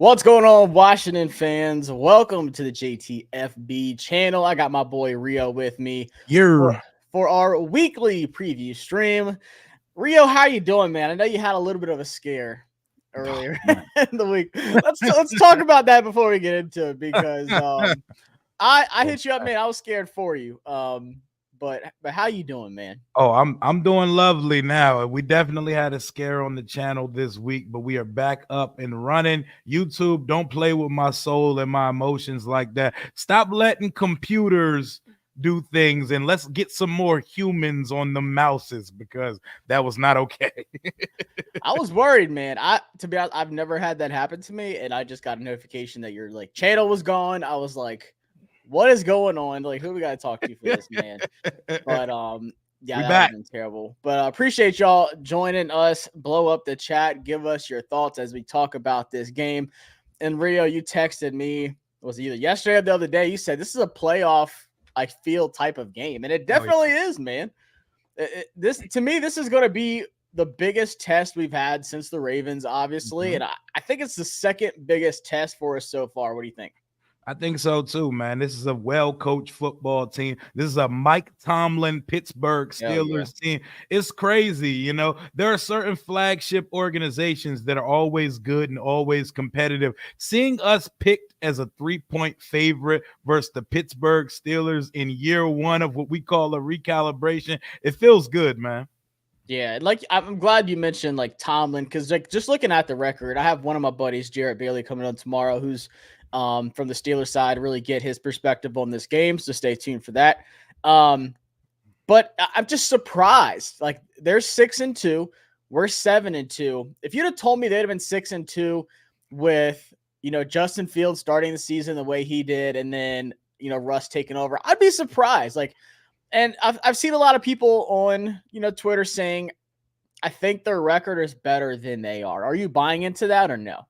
What's going on, Washington fans? Welcome to the JTFB channel. I got my boy Rio with me You're for our weekly preview stream. Rio, how you doing, man? I know you had a little bit of a scare earlier in the week. Let's talk about that before we get into it because I hit you up, man. I was scared for you. But how you doing, man? I'm doing lovely now. We definitely had a scare on the channel this week, but we are back up and running. YouTube, don't play with my soul and my emotions like that. Stop letting computers do things and let's get some more humans on the mouses because that was not okay. I was worried, man. To be honest, I've never had that happen to me, and I just got a notification that your channel was gone. I was like, what is going on? Like, who we gotta talk to for this, man? But yeah, that would have been terrible. But appreciate y'all joining us. Blow up the chat. Give us your thoughts as we talk about this game. And Rio, you texted me, was it either yesterday or the other day? You said this is a playoff, I feel, type of game, and it definitely is, man. This to me, this is going to be the biggest test we've had since the Ravens, obviously, and I think it's the second biggest test for us so far. What do you think? I think so too, man. This is a well-coached football team. This is a Mike Tomlin Pittsburgh Steelers team. It's crazy, you know. There are certain flagship organizations that are always good and always competitive. Seeing us picked as a 3-point favorite versus the Pittsburgh Steelers in year one of what we call a recalibration, it feels good, man. Yeah, I'm glad you mentioned Tomlin because just looking at the record, I have one of my buddies, Jarrett Bailey, coming on tomorrow, who's from the Steelers side, really get his perspective on this game. So stay tuned for that. But I'm just surprised. Like they're 6-2, we're 7-2. If you'd have told me they'd have been 6-2 with Justin Fields starting the season the way he did, and then Russ taking over, I'd be surprised. And I've seen a lot of people on Twitter saying, I think their record is better than they are. Are you buying into that or no?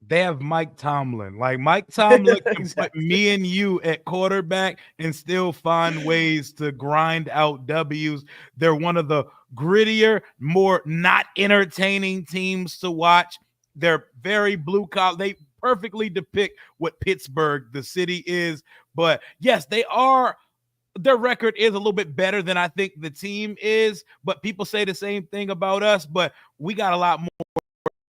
They have Mike Tomlin. Like Mike Tomlin can put me and you at quarterback and still find ways to grind out W's. They're one of the grittier, more not entertaining teams to watch. They're very blue collar. They perfectly depict what Pittsburgh, the city, is. But yes, they are. Their record is a little bit better than I think the team is. But people say the same thing about us. But we got a lot more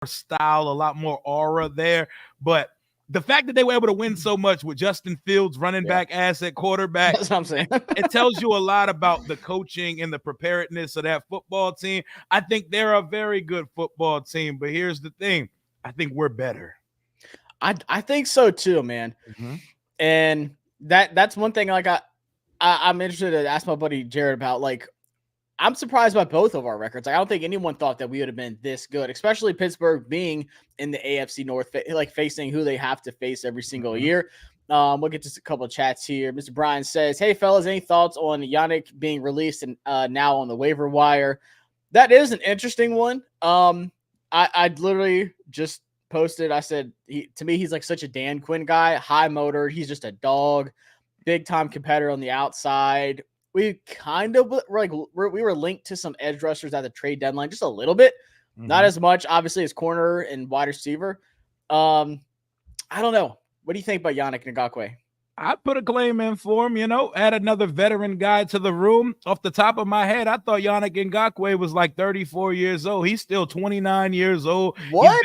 style, a lot more aura there. But the fact that they were able to win so much with Justin Fields, running back ass at quarterback, that's what I'm saying. It tells you a lot about the coaching and the preparedness of that football team. I think they're a very good football team, but here's the thing. I think we're better. I think so too, man. And that's one thing I'm interested to ask my buddy Jared about. I'm surprised by both of our records. I don't think anyone thought that we would have been this good, especially Pittsburgh being in the AFC North, facing who they have to face every single year. We'll get to a couple of chats here. Mr. Brian says, hey, fellas, any thoughts on Yannick being released and now on the waiver wire? That is an interesting one. I literally just posted, I said, to me, he's like such a Dan Quinn guy, high motor. He's just a dog, big time competitor on the outside. We kind of we were linked to some edge rushers at the trade deadline, just a little bit, not as much, obviously, as corner and wide receiver. I don't know. What do you think about Yannick Ngakoue? I put a claim in for him, add another veteran guy to the room. Off the top of my head, I thought Yannick Ngakoue was like 34 years old. He's still 29 years old. What?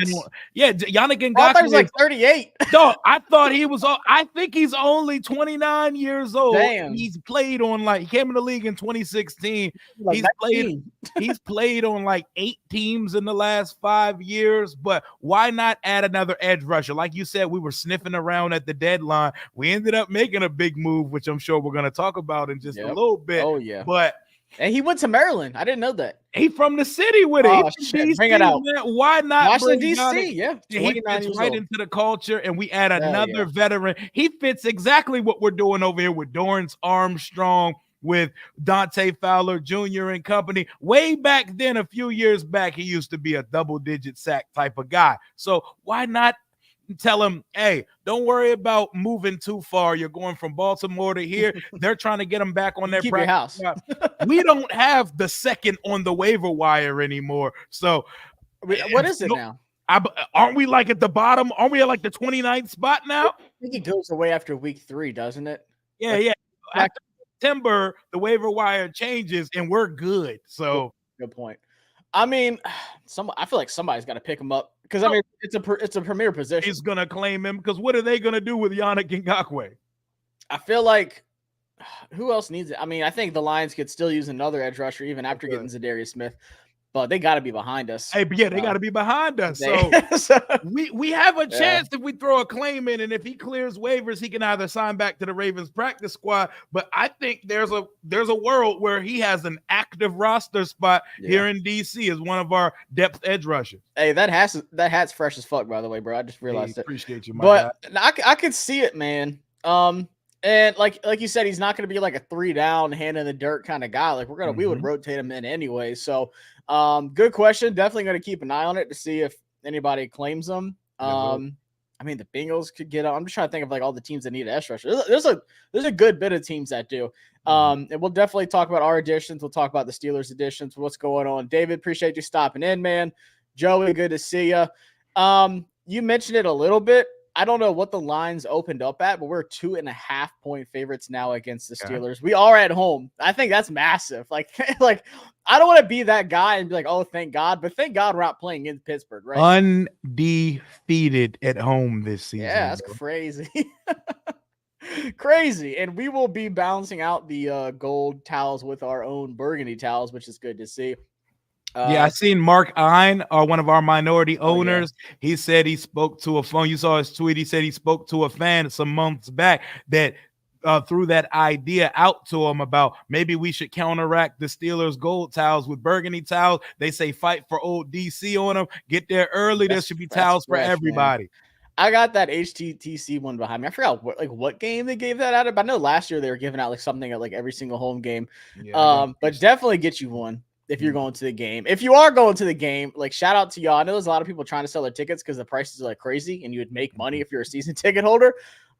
Yannick Ngakoue. I thought he was like 38. No, I thought he was. I think he's only 29 years old. Damn. He's played on he came in the league in 2016. He's played on 8 teams in the last 5 years. But why not add another edge rusher? Like you said, we were sniffing around at the deadline. We ended up making a big move, which I'm sure we're going to talk about in just a little bit. Oh, yeah. But and he went to Maryland. I didn't know that. He from the city with it. Oh, shit. Bring it out. Man. Why not? Washington, D.C., yeah. He fits right into the culture, and we add another veteran. He fits exactly what we're doing over here with Dorrance Armstrong, with Dante Fowler Jr. and company. Way back then, a few years back, he used to be a double-digit sack type of guy. So why not tell him, hey, don't worry about moving too far. You're going from Baltimore to here. They're trying to get him back on their practice house. We don't have the second on the waiver wire anymore. So what is it now? Aren't we like at the bottom? Aren't we at like the 29th spot now? I think it goes away after week 3, doesn't it? Yeah, yeah. After September, the waiver wire changes and we're good. So good point. I mean, I feel like somebody's got to pick him up because I mean it's a premier position. He's gonna claim him because what are they gonna do with Yannick Ngakoue? I feel like who else needs it? I mean, I think the Lions could still use another edge rusher even after getting Zadarius Smith, but they got to be behind us. Hey, but yeah, they got to be behind us. So we have a chance if we throw a claim in, and if he clears waivers, he can either sign back to the Ravens practice squad. But I think there's a world where he has an active roster spot here in DC as one of our depth edge rushers. Hey, that hat's fresh as fuck, by the way, bro. I just realized it. Appreciate you, but I could see it, man. And like you said, he's not going to be like a 3-down, hand in the dirt kind of guy. Like we would rotate him in anyway. So, good question. Definitely going to keep an eye on it to see if anybody claims him. I mean, the Bengals could get. I'm just trying to think of like all the teams that need an edge rusher. There's a good bit of teams that do. And we'll definitely talk about our additions. We'll talk about the Steelers additions. What's going on, David? Appreciate you stopping in, man. Joey, good to see you. You mentioned it a little bit. I don't know what the lines opened up at, but we're 2.5 point favorites now against the Steelers. We are at home. I think that's massive. Like I don't want to be that guy and be like, oh, thank God. But thank God we're not playing in Pittsburgh, right? Undefeated at home this season. Yeah, that's crazy. Crazy. And we will be balancing out the gold towels with our own burgundy towels, which is good to see. I seen Mark Ein, one of our minority owners. He said he spoke to a phone. You saw his tweet. He said he spoke to a fan some months back that threw that idea out to him about maybe we should counteract the Steelers gold towels with burgundy towels. They say fight for old DC on them. Get there early. There should be towels for everybody. Man. I got that HTTC one behind me. I forgot what game they gave that out of. But I know last year they were giving out like something at like every single home game. But definitely get you one. If you're going to the game. If you are going to the game, like shout out to y'all. I know there's a lot of people trying to sell their tickets because the prices are like crazy and you would make money if you're a season ticket holder.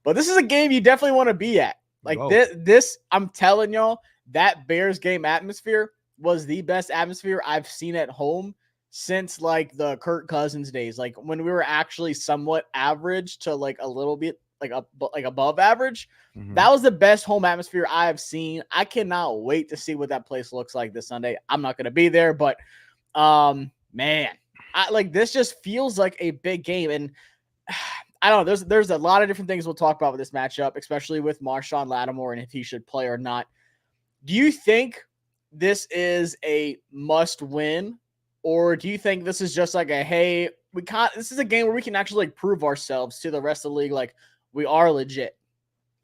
But this is a game you definitely want to be at. Like this, I'm telling y'all, that Bears game atmosphere was the best atmosphere I've seen at home since like the Kirk Cousins days. Like when we were actually somewhat average to like a little bit like above average. That was the best home atmosphere I have seen. I cannot wait to see what that place looks like this Sunday. I'm not going to be there, but man, this just feels like a big game. And I don't know, there's a lot of different things we'll talk about with this matchup, especially with Marshawn Lattimore and if he should play or not. Do you think this is a must win, or do you think this is just like a, hey, this is a game where we can actually like prove ourselves to the rest of the league, like we are legit?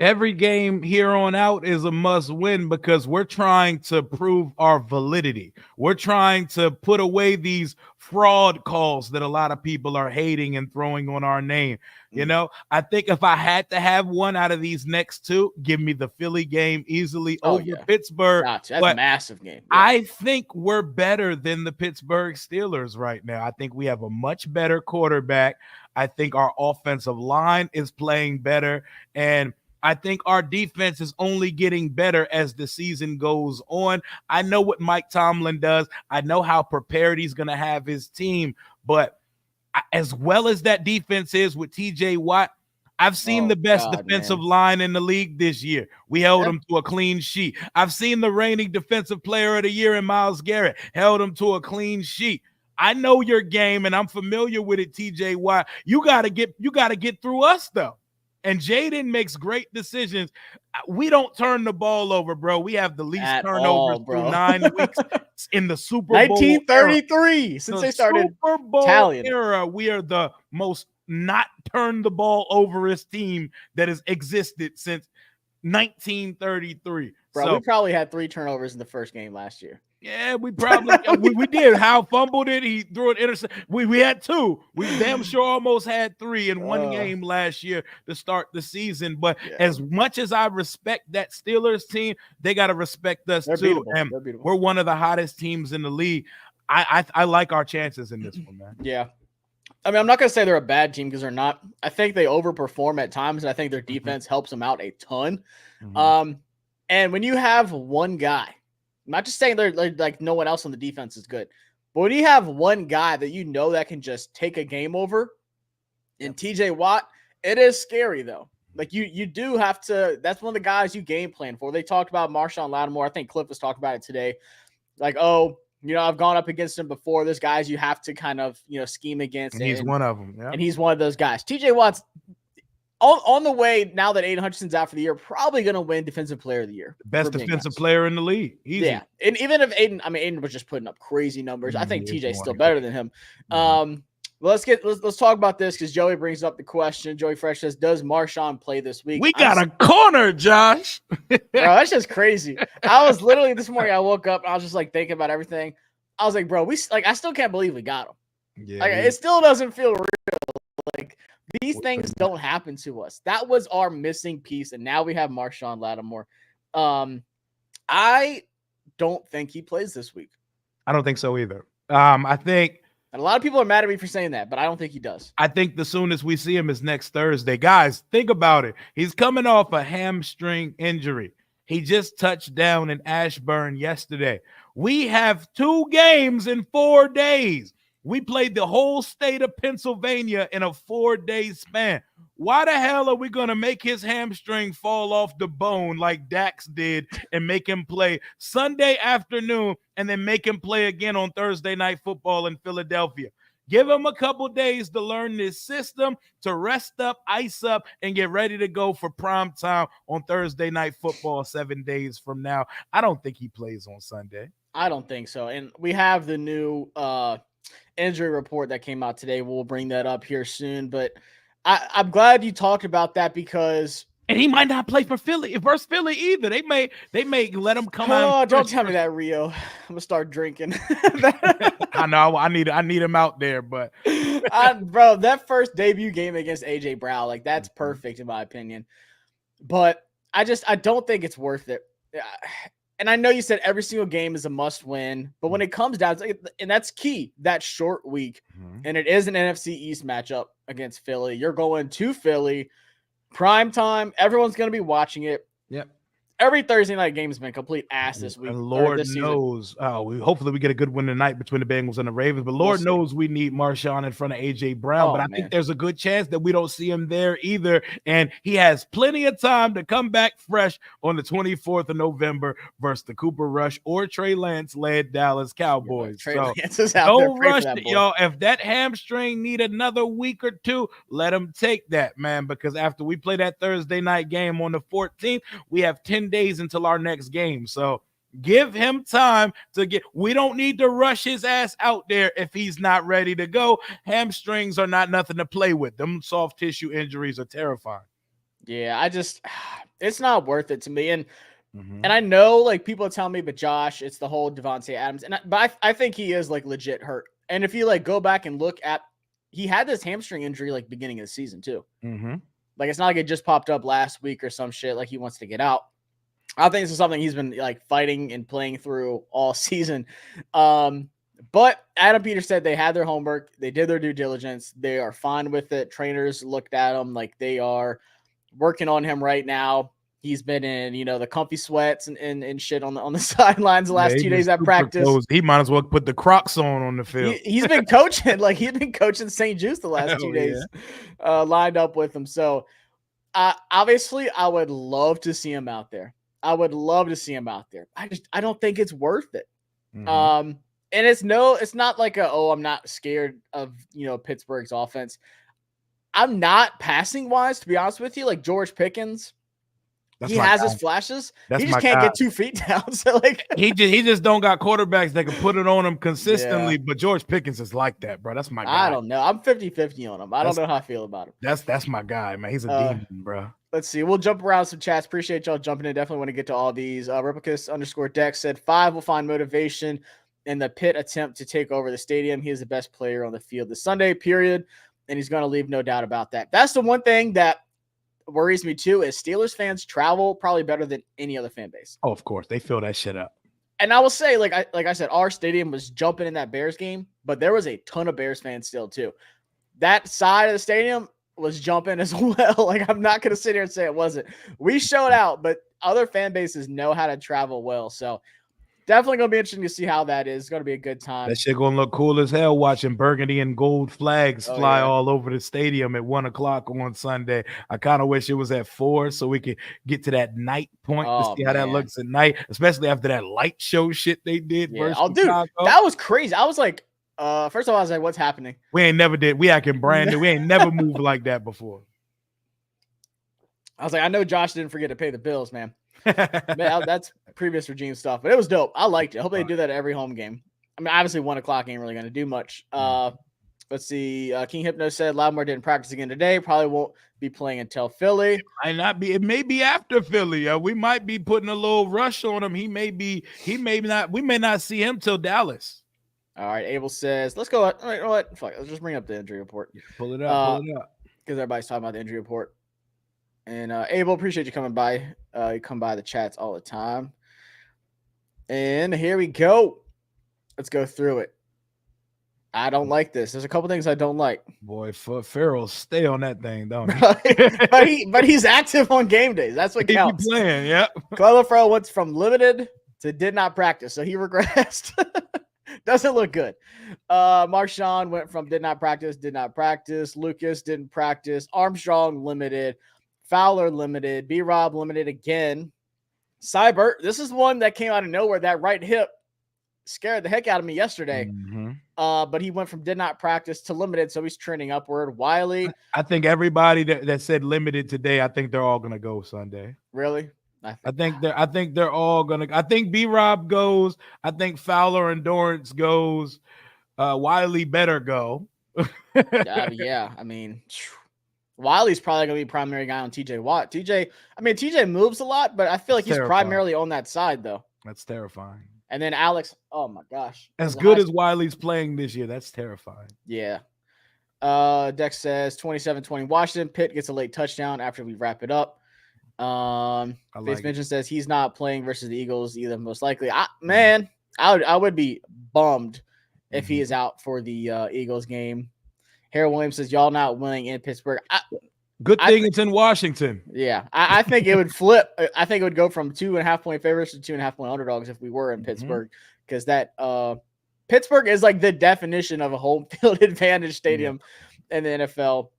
Every game here on out is a must win because we're trying to prove our validity. We're trying to put away these fraud calls that a lot of people are hating and throwing on our name. You know, I think if I had to have one out of these next two, give me the Philly game easily over Pittsburgh. Gotcha. That's a massive game. Yeah. I think we're better than the Pittsburgh Steelers right now. I think we have a much better quarterback. I think our offensive line is playing better. And I think our defense is only getting better as the season goes on. I know what Mike Tomlin does. I know how prepared he's going to have his team. But as well as that defense is with TJ Watt, I've seen the best defensive line in the league this year. We held him to a clean sheet. I've seen the reigning defensive player of the year in Myles Garrett, held him to a clean sheet. I know your game, and I'm familiar with it, TJ Watt. You got to get through us, though. And Jaden makes great decisions. We don't turn the ball over, bro. We have the least turnovers through 9 weeks in the Super Bowl 1933 era. Since they started Super Bowl era. We are the most not turn the ball overest team that has existed since 1933. Bro, we probably had 3 turnovers in the first game last year. Yeah, we probably we did. Hal fumbled it. He threw an interception. We had 2. We damn sure almost had 3 in one game last year to start the season. But as much as I respect that Steelers team, they got to respect us too. And we're one of the hottest teams in the league. I like our chances in this one, man. Yeah. I mean, I'm not going to say they're a bad team because they're not. I think they overperform at times, and I think their defense helps them out a ton. And when you have one guy, I'm not just saying they're like no one else on the defense is good, But when you have one guy that you know that can just take a game over, and TJ Watt, it is scary though. Like you do have to. That's one of the guys you game plan for. They talked about Marshawn Lattimore. I think Cliff was talking about it today. Like, oh, I've gone up against him before. There's guys you have to kind of scheme against. And he's one of them. Yeah. And he's one of those guys. TJ Watt's on the way now that Aiden Hutchinson's out for the year, probably going to win Defensive Player of the Year. Best defensive player in the league. Easy. Yeah. And even if Aiden was just putting up crazy numbers. I think TJ's still better than him. Let's talk about this because Joey brings up the question. Joey Fresh says, does Marshawn play this week? We got a corner, Josh. Bro, that's just crazy. I was literally this morning, I woke up and I was just like thinking about everything. I was like, bro, I still can't believe we got him. Yeah, like, it still doesn't feel real. Like, these things don't happen to us. That was our missing piece, and now we have Marshawn Lattimore. I don't think he plays this week. I don't think so either. I think and a lot of people are mad at me for saying that, but I don't think he does. I think the soonest we see him is next Thursday. Guys, think about it. He's coming off a hamstring injury. He just touched down in Ashburn yesterday. We have 2 games in 4 days. We played the whole state of Pennsylvania in a 4-day span. Why the hell are we going to make his hamstring fall off the bone like Dax did and make him play Sunday afternoon and then make him play again on Thursday Night Football in Philadelphia? Give him a couple days to learn this system, to rest up, ice up, and get ready to go for prime time on Thursday Night Football 7 days from now. I don't think he plays on Sunday. I don't think so. And we have the new injury report that came out today. We'll bring that up here soon. But I'm glad you talked about that because and he might not play for Philly versus Philly either. They may let him come out. Oh, don't tell me that, Rio. I'm gonna start drinking. I know. I need him out there, but bro, that first debut game against AJ Brown, like that's perfect in my opinion. But I don't think it's worth it. And I know you said every single game is a must win, but when it comes down to it, and that's key, that short week, and it is an NFC East matchup against Philly. You're going to Philly, prime time. Everyone's going to be watching it. Yep. Every Thursday night game has been complete ass this week. And Lord knows, hopefully we get a good win tonight between the Bengals and the Ravens. But Lord knows we need Marshawn in front of AJ Brown. But I think there's a good chance that we don't see him there either. And he has plenty of time to come back fresh on the 24th of November versus the Cooper Rush or Trey Lance led Dallas Cowboys. Trey Lance is out there. Don't rush it, y'all. If that hamstring need another week or two, let him take that, man. Because after we play that Thursday night game on the 14th, we have 10 days until our next game. So give him time to we don't need to rush his ass out there if he's not ready to go. Hamstrings are not nothing to play with. Them soft tissue injuries are terrifying. Yeah, it's not worth it to me. And I know like people tell me, but Josh, it's the whole Devontae Adams. But I think he is like legit hurt. And if you like go back and look at, he had this hamstring injury like beginning of the season too. Like it's not like it just popped up last week or some shit like he wants to get out. I think this is something he's been like fighting and playing through all season. But Adam Peters said they had their homework. They did their due diligence. They are fine with it. Trainers looked at him like they are working on him right now. He's been in, the comfy sweats and shit on the sidelines the last 2 days at practice. Close. He might as well put the Crocs on the field. He's been coaching. Like he's been coaching St. Jude's the last 2 days, lined up with him. So obviously I would love to see him out there. I don't think it's worth it. And it's not like I'm not scared of, Pittsburgh's offense. I'm not passing wise, to be honest with you. Like George Pickens, he has his flashes. He just can't get 2 feet down. So like he just don't got quarterbacks that can put it on him consistently. But George Pickens is like that, bro. That's my guy. I don't know. I'm 50-50 on him. I don't know how I feel about him. That's my guy, man. He's a demon, bro. Let's see. We'll jump around some chats. Appreciate y'all jumping in. Definitely want to get to all these. Replicus_Dex said 5 will find motivation in the Pitt attempt to take over the stadium. He is the best player on the field this Sunday, period. And he's going to leave, no doubt about that. That's the one thing that worries me too, is Steelers fans travel probably better than any other fan base. Oh, of course. They fill that shit up. And I will say, like I said, our stadium was jumping in that Bears game, but there was a ton of Bears fans still too. That side of the stadium was jumping as well. Like I'm not going to sit here and say it wasn't. We showed out, but other fan bases know how to travel well. So definitely gonna be interesting to see how that is. It's gonna be a good time. That shit gonna look cool as hell watching burgundy and gold flags fly all over the stadium at 1:00 on Sunday. I kind of wish it was at 4 so we could get to that night point to see how that looks at night, especially after that light show shit they did. Yeah. Oh, dude, that was crazy. I was like, first of all, I was like, what's happening? We acting brand new. We ain't never moved like that before. I was like, I know Josh didn't forget to pay the bills, man. Man, that's previous regime stuff, but it was dope. I liked it. I hope they do that at every home game. I mean, obviously 1:00 ain't really going to do much. Let's see. King Hypno said Loudmore didn't practice again today. Probably won't be playing until Philly. It may be after Philly. We might be putting a little rush on him. We may not see him till Dallas. All right. Abel says, let's go. All right, you know what? Fuck, let's just bring up the injury report. Yeah, pull it up. Because everybody's talking about the injury report. And Abel, appreciate you coming by. You come by the chats all the time. And here we go. Let's go through it. I don't like this. There's a couple things I don't like. Boy, Farrell, stay on that thing, don't he? but he's active on game days. That's what counts. He's playing, yeah. Clello Farrell went from limited to did not practice, so he regressed. Doesn't look good. Marshawn went from did not practice. Lucas didn't practice. Armstrong limited. Fowler limited. B-Rob limited again. Seibert, this is one that came out of nowhere. That right hip scared the heck out of me yesterday. Mm-hmm. But he went from did not practice to limited, so he's trending upward. Wiley. I think everybody that said limited today, I think they're all gonna go Sunday. Really? I think they're all gonna. I think B-Rob goes. I think Fowler and Dorrance goes. Wiley better go. Yeah, I mean, Wiley's probably gonna be primary guy on TJ Watt. TJ moves a lot, but I feel like he's primarily on that side though. That's terrifying. And then Alex, oh my gosh. As good as Wiley's playing this year, that's terrifying. Yeah. Dex says 27-20 Washington. Pitt gets a late touchdown after we wrap it up. Face Mention says he's not playing versus the Eagles either, most likely. I would be bummed if he is out for the Eagles game. Harold Williams says y'all not winning in Pittsburgh. Good thing it's in Washington. Yeah, I think it would flip. I think it would go from 2.5 point favorites to 2.5 point underdogs if we were in Pittsburgh, because that Pittsburgh is like the definition of a home field advantage stadium in the NFL.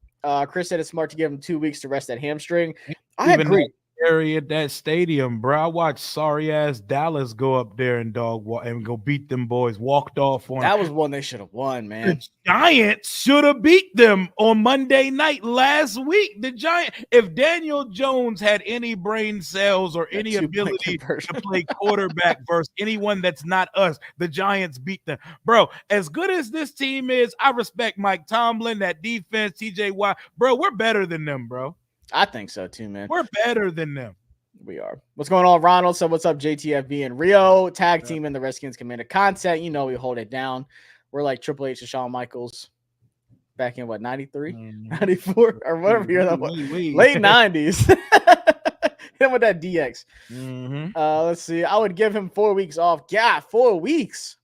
Chris said it's smart to give him 2 weeks to rest that hamstring. I agree. Area at that stadium, bro. I watched sorry ass Dallas go up there and go beat them boys. Walked off on that was one they should have won, man. The Giants should have beat them on Monday night last week. The Giants, if Daniel Jones had any brain cells or any ability to play quarterback versus anyone that's not us, the Giants beat them, bro. As good as this team is, I respect Mike Tomlin, that defense, TJ Watt, bro. We're better than them, bro. I think so too, man. We're better than them. We are. What's going on, Ronald? So what's up, JTFB and Rio? Tag team in the Redskins Commander content. You know we hold it down. We're like Triple H and Shawn Michaels back in, 93? 94? Or whatever year that was. Late 90s. Him with that DX. Let's see. I would give him 4 weeks off. Yeah, 4 weeks.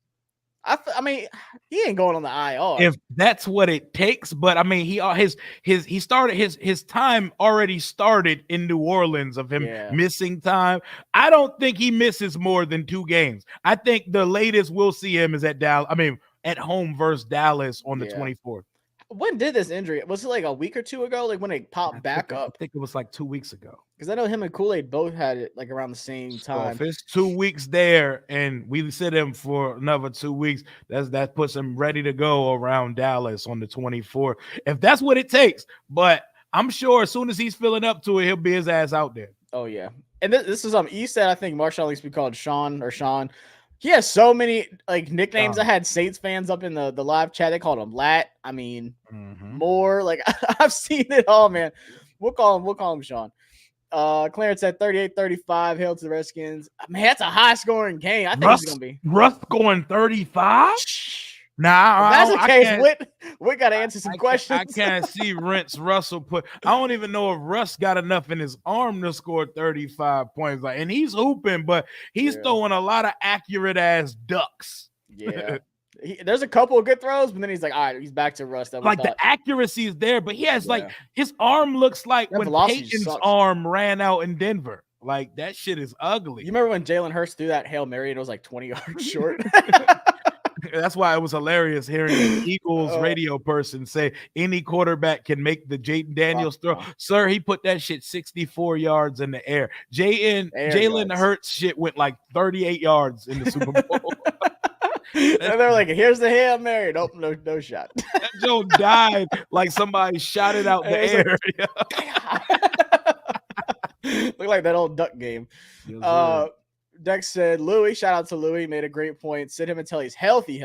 I mean, he ain't going on the IR if that's what it takes. But I mean, he started his time already started in New Orleans of him missing time. I don't think he misses more than 2 games. I think the latest we'll see him is at Dallas. I mean, at home versus Dallas on the 24th. When did this injury? Was it like a week or 2 ago? Like when it popped back up? I think it was like 2 weeks ago. Because I know him and Kool-Aid both had it like around the same time. So if it's 2 weeks there and we sit him for another 2 weeks, that puts him ready to go around Dallas on the 24th. If that's what it takes. But I'm sure as soon as he's filling up to it, he'll be his ass out there. Oh, yeah. And this is E said, I think Marshawn needs to be called Sean. He has so many like nicknames. I had Saints fans up in the live chat. They called him Lat. I mean, more like I've seen it all, man. We'll call him Sean. Clarence at 38-35. Hail to the Redskins. Man, that's a high scoring game. I think it's gonna be Russ going 35. Nah, if that's the case. We got to answer some questions. I can't see Russell put. I don't even know if Russ got enough in his arm to score 35 points. And he's hooping, but he's throwing a lot of accurate ass ducks. Yeah. There's a couple of good throws, but then he's like, all right, he's back to Russ. The accuracy is there, but he has his arm looks like when Peyton's arm ran out in Denver. Like, that shit is ugly. You remember when Jalen Hurts threw that Hail Mary and it was like 20 yards short? That's why it was hilarious hearing an Eagles radio person say any quarterback can make the Jaden Daniels throw. Sir, he put that shit 64 yards in the air. Jalen Hurts shit went like 38 yards in the Super Bowl. And they're like, here's the Hail Mary. Nope, no shot. That joke died like somebody shot it out the air. Look like that old duck game. Yes, Dex said, Louis, shout out to Louis, made a great point. Sit him until he's healthy.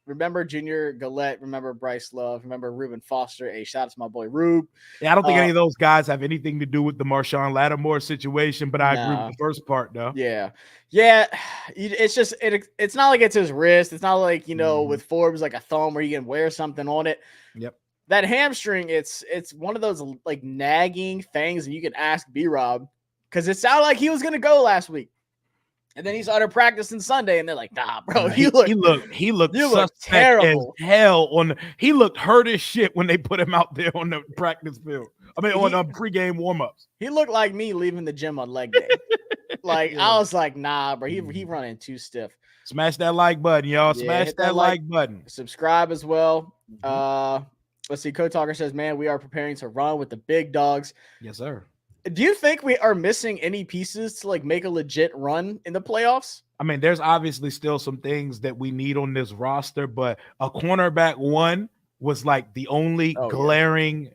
Remember Junior Gillette. Remember Bryce Love. Remember Reuben Foster. Hey, shout out to my boy Rube. Yeah, I don't think any of those guys have anything to do with the Marshawn Lattimore situation, but I agree with the first part, though. Yeah. It's just it's not like it's his wrist. It's not like, with Forbes, like a thumb where you can wear something on it. Yep. That hamstring, it's one of those like nagging things, and you can ask B-Rob because it sounded like he was gonna go last week. And then he started practicing Sunday, and they're like, "Nah, bro, he looked terrible as hell he looked hurt as shit when they put him out there on the practice field. I mean, on pregame warmups. He looked like me leaving the gym on leg day. I was like, nah, bro, he running too stiff. Smash that like button, y'all. Smash that like button. Subscribe as well. Let's see. Code Talker says, man, we are preparing to run with the big dogs. Yes, sir. Do you think we are missing any pieces to like make a legit run in the playoffs? I mean, there's obviously still some things that we need on this roster, but a cornerback one was like the only glaring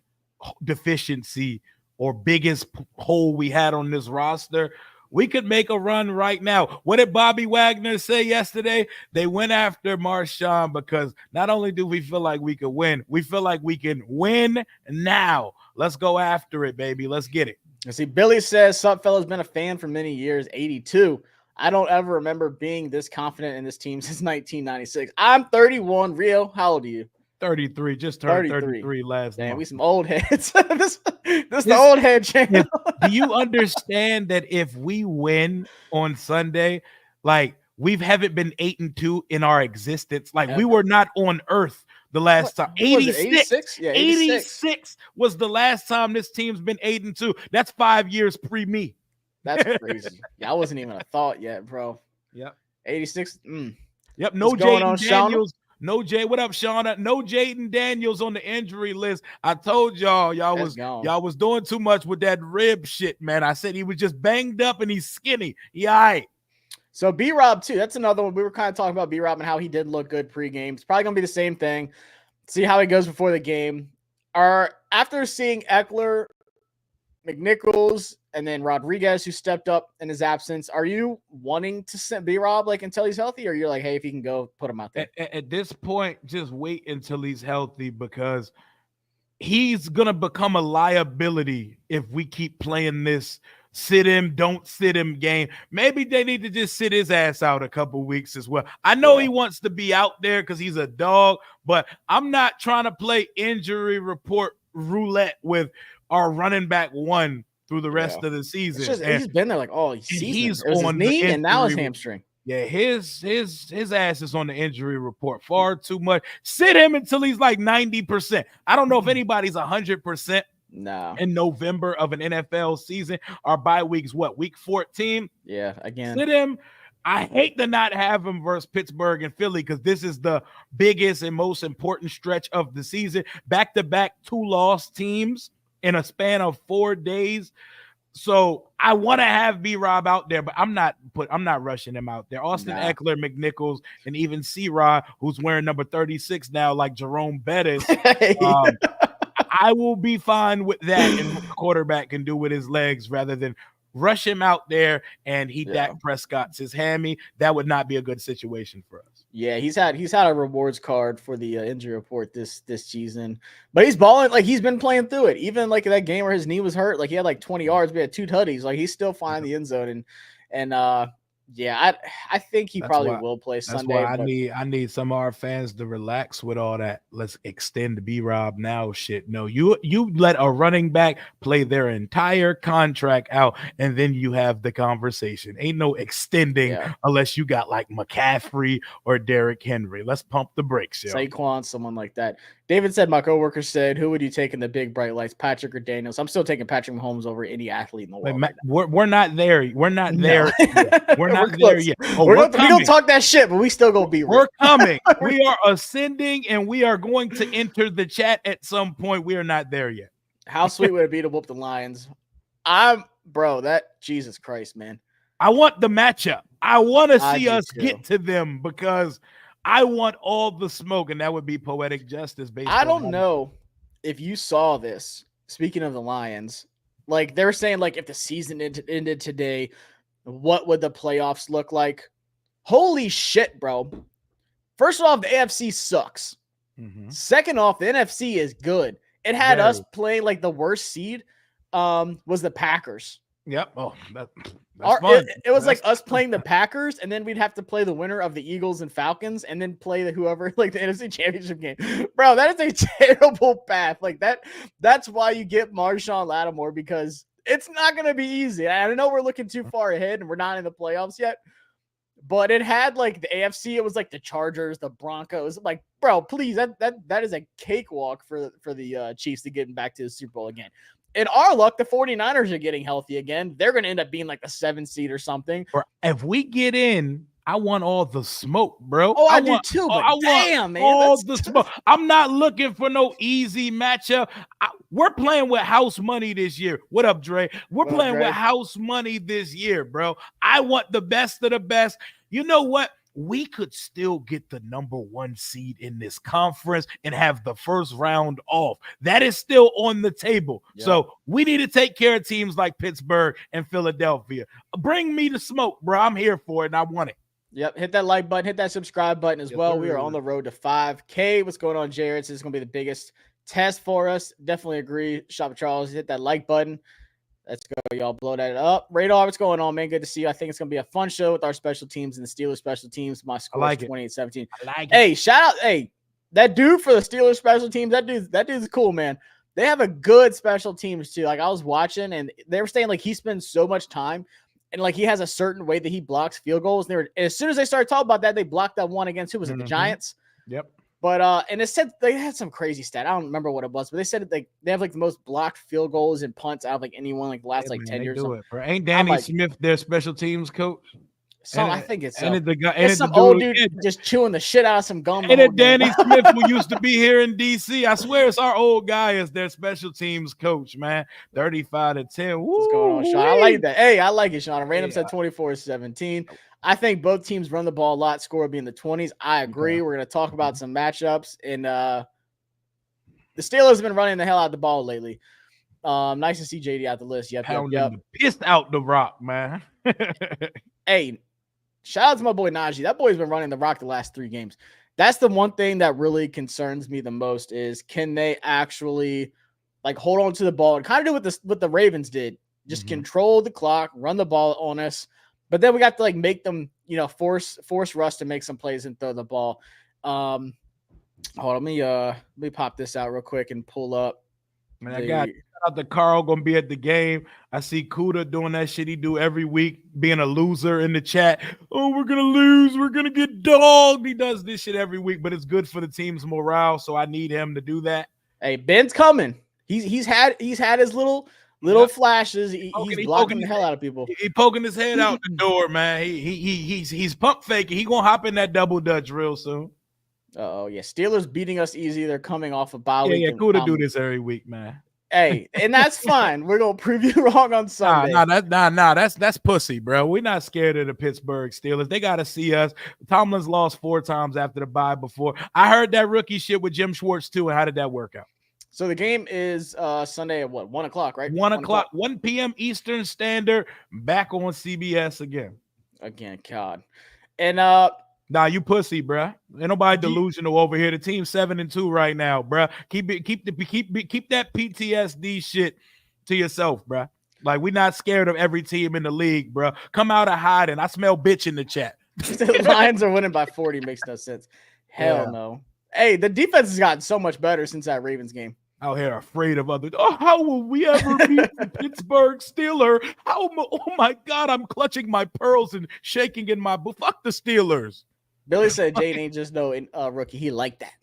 deficiency or biggest hole we had on this roster. We could make a run right now. What did Bobby Wagner say yesterday? They went after Marshawn because not only do we feel like we could win, we feel like we can win now. Let's go after it, baby. Let's get it. See, Billy says, sup, fella's been a fan for many years, 82. I don't ever remember being this confident in this team since 1996. I'm 31. Rio, how old are you? 33. Just turned 33 last month. We some old heads. this the old head channel. Do you understand that if we win on Sunday, like we haven't been 8-2 in our existence? Like we were not on earth the last time. 86. Yeah, 86 was the last time this team's been 8-2. That's 5 years pre-me. That's crazy. Yeah, I wasn't even a thought yet, bro. Yep. 86. Yep. No Jaden Daniels. No Jay. What up, Shauna? No Jaden Daniels on the injury list. I told y'all was doing too much with that rib shit, man. I said he was just banged up and he's skinny. Yeah, all right. So B-Rob too. That's another one. We were kind of talking about B-Rob and how he did look good pregame. It's probably gonna be the same thing. See how he goes before the game. After seeing Eckler, McNichols, and then Rodriguez, who stepped up in his absence, are you wanting to send B-Rob like until he's healthy, or you're like, hey, if he can go, put him out there? At this point, just wait until he's healthy because he's gonna become a liability if we keep playing this sit him, don't sit him game. Maybe they need to just sit his ass out a couple weeks as well. I know he wants to be out there because he's a dog, but I'm not trying to play injury report roulette with our running back one through the rest of the season. He's been there like all season. He's on his knee and now his hamstring. Yeah, his ass is on the injury report far too much. Sit him until he's like 90%. I don't know if anybody's 100%. No. In November of an NFL season. Our bye week's what? Week 14? Yeah, again. Sit him. I hate to not have him versus Pittsburgh and Philly because this is the biggest and most important stretch of the season. Back-to-back 2-loss teams in a span of 4 days. So I want to have B-Rob out there, but I'm not rushing him out there. Austin Eckler, McNichols, and even C-Rod, who's wearing number 36 now, like Jerome Bettis. I will be fine with that, and what the quarterback can do with his legs rather than rush him out there and Dak Prescott's his hammy. That would not be a good situation for us. Yeah, he's had a rewards card for the injury report this season, but he's balling. Like he's been playing through it. Even like that game where his knee was hurt, like he had like 20 yards, but he had 2 tutties. Like he's still finding the end zone, and yeah, I think he probably will play Sunday. That's why I need some of our fans to relax with all that. Let's extend the B-Rob now shit. No, you let a running back play their entire contract out, and then you have the conversation. Ain't no extending unless you got like McCaffrey or Derrick Henry. Let's pump the brakes, yo. Saquon, someone like that. David said, my coworker said, who would you take in the big bright lights, Patrick or Daniels? I'm still taking Patrick Mahomes over any athlete in the world. We're not there. We're not there. We're not there yet. Oh, we're gonna talk that shit, but we still gonna be. We're coming. We are ascending, and we are going to enter the chat at some point. We are not there yet. How sweet would it be to whoop the Lions? Jesus Christ, man. I want the matchup. I want to see us get to them because I want all the smoke, and that would be poetic justice. I don't know if you saw this. Speaking of the Lions, like they're saying, like if the season ended today, what would the playoffs look like? Holy shit, bro! First off, the AFC sucks. Mm-hmm. Second off, the NFC is good. It had us playing like the worst seed. Was the Packers? Yep. Oh, that's fun. It was like us playing the Packers, and then we'd have to play the winner of the Eagles and Falcons, and then play the whoever, like the NFC Championship game. Bro, that is a terrible path. Like that's why you get Marshawn Lattimore, because it's not going to be easy. I know we're looking too far ahead, and we're not in the playoffs yet, but it had like the AFC. It was like the Chargers, the Broncos. Like, bro, please, that is a cakewalk for the Chiefs to get back to the Super Bowl again. In our luck, the 49ers are getting healthy again. They're going to end up being like a 7 seed or something. If we get in, I want all the smoke, bro. Oh, I do too, but damn, man. All the smoke. I'm not looking for no easy matchup. We're playing with house money this year. What up, Dre? We're playing with house money this year, bro. I want the best of the best. You know what? We could still get the number 1 seed in this conference and have the first round off. That is still on the table. Yep. So we need to take care of teams like Pittsburgh and Philadelphia. Bring me the smoke, bro. I'm here for it, and I want it. Yep. Hit that like button. Hit that subscribe button as well. We are on the road to 5K. What's going on, Jared? This is going to be the biggest test for us. Definitely agree. Shop Charles, hit that like button. Let's go, y'all. Blow that up. Radar, what's going on, man? Good to see you. I think it's going to be a fun show with our special teams and the Steelers special teams. My score is 28-17. I like it. Hey, shout out. Hey, that dude for the Steelers special teams, that dude's cool, man. They have a good special teams, too. Like, I was watching, and they were saying, like, he spends so much time, and, like, he has a certain way that he blocks field goals. And as soon as they started talking about that, they blocked that one against, who was it, the Giants? Yep. But and it said they had some crazy stat. I don't remember what it was, but they said they have like the most blocked field goals and punts out of like anyone like the last 10 years. Ain't Danny Smith their special teams coach? So I think it's some old dude just chewing the shit out of some gum. And it's Danny Smith, who used to be here in DC. I swear it's our old guy as their special teams coach, man. 35-10. What's going on, Sean? I like that. Hey, I like it, Sean. Random said 24-17. I think both teams run the ball a lot. Score will be in the 20s. I agree. Okay. We're going to talk about some matchups. And the Steelers have been running the hell out of the ball lately. Nice to see JD out the list. Yep. Pissed out the rock, man. Hey, shout out to my boy Najee. That boy's been running the rock the last 3 games. That's the one thing that really concerns me the most is, can they actually like hold on to the ball and kind of do what the Ravens did? Just control the clock, run the ball on us. But then we got to like make them, force Russ to make some plays and throw the ball. Hold on, let me pop this out real quick and pull up. Man, I got the Carl gonna be at the game. I see Kuda doing that shit he do every week, being a loser in the chat. Oh, we're gonna lose. We're gonna get dogged. He does this shit every week, but it's good for the team's morale. So I need him to do that. Hey, Ben's coming. He's had his little flashes. He's blocking the hell out of people. He poking his head out the door, man. He's pump faking. He gonna hop in that double dutch real soon. Oh yeah, Steelers beating us easy. They're coming off a bye week. Yeah, cool to do this every week, man. Hey, and that's fine. We're gonna prove you wrong on Sunday. That's pussy, bro. We're not scared of the Pittsburgh Steelers. They gotta see us. Tomlin's lost 4 times after the bye before. I heard that rookie shit with Jim Schwartz too. And how did that work out? So the game is Sunday at what? 1 o'clock, right? 1 o'clock, 1 p.m. Eastern Standard, back on CBS again. God. And nah, you pussy, bruh. Ain't nobody delusional over here. The team's 7-2 right now, bruh. Keep that PTSD shit to yourself, bruh. Like, we're not scared of every team in the league, bruh. Come out of hiding. I smell bitch in the chat. The Lions are winning by 40. Makes no sense. Hell no. Hey, the defense has gotten so much better since that Ravens game. Out here afraid of others. Oh, how will we ever beat the Pittsburgh Steelers? Oh my God, I'm clutching my pearls and shaking in my boot. Fuck the Steelers. Billy said Jade ain't just no rookie. He liked that.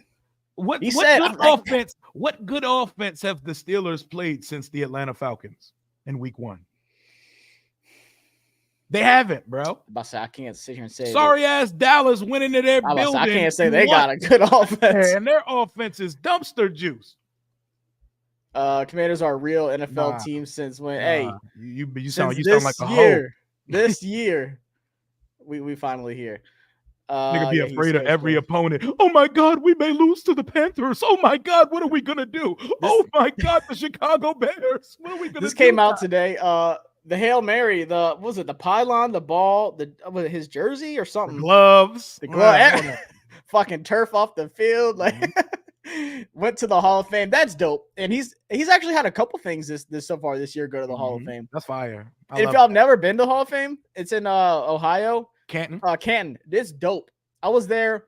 What good offense have the Steelers played since the Atlanta Falcons in week 1? They haven't, bro. I can't sit here and say. Sorry ass Dallas went into their building. I can't say they got a good offense. And their offense is dumpster juice. Commanders are a real NFL team since when? Hey, you sound like a hoe. This year, we finally here. Nigga be afraid of every opponent. Oh my God, we may lose to the Panthers. Oh my God, what are we gonna do? Oh my God, the Chicago Bears. What are we gonna do? This came out today. The Hail Mary, the pylon, the ball, was it his jersey or something? The gloves. Fucking turf off the field. Like went to the Hall of Fame. That's dope. And he's actually had a couple things this so far this year go to the Hall of Fame. That's fire. And if y'all have never been to Hall of Fame, it's in Ohio. Canton. Canton. This dope. I was there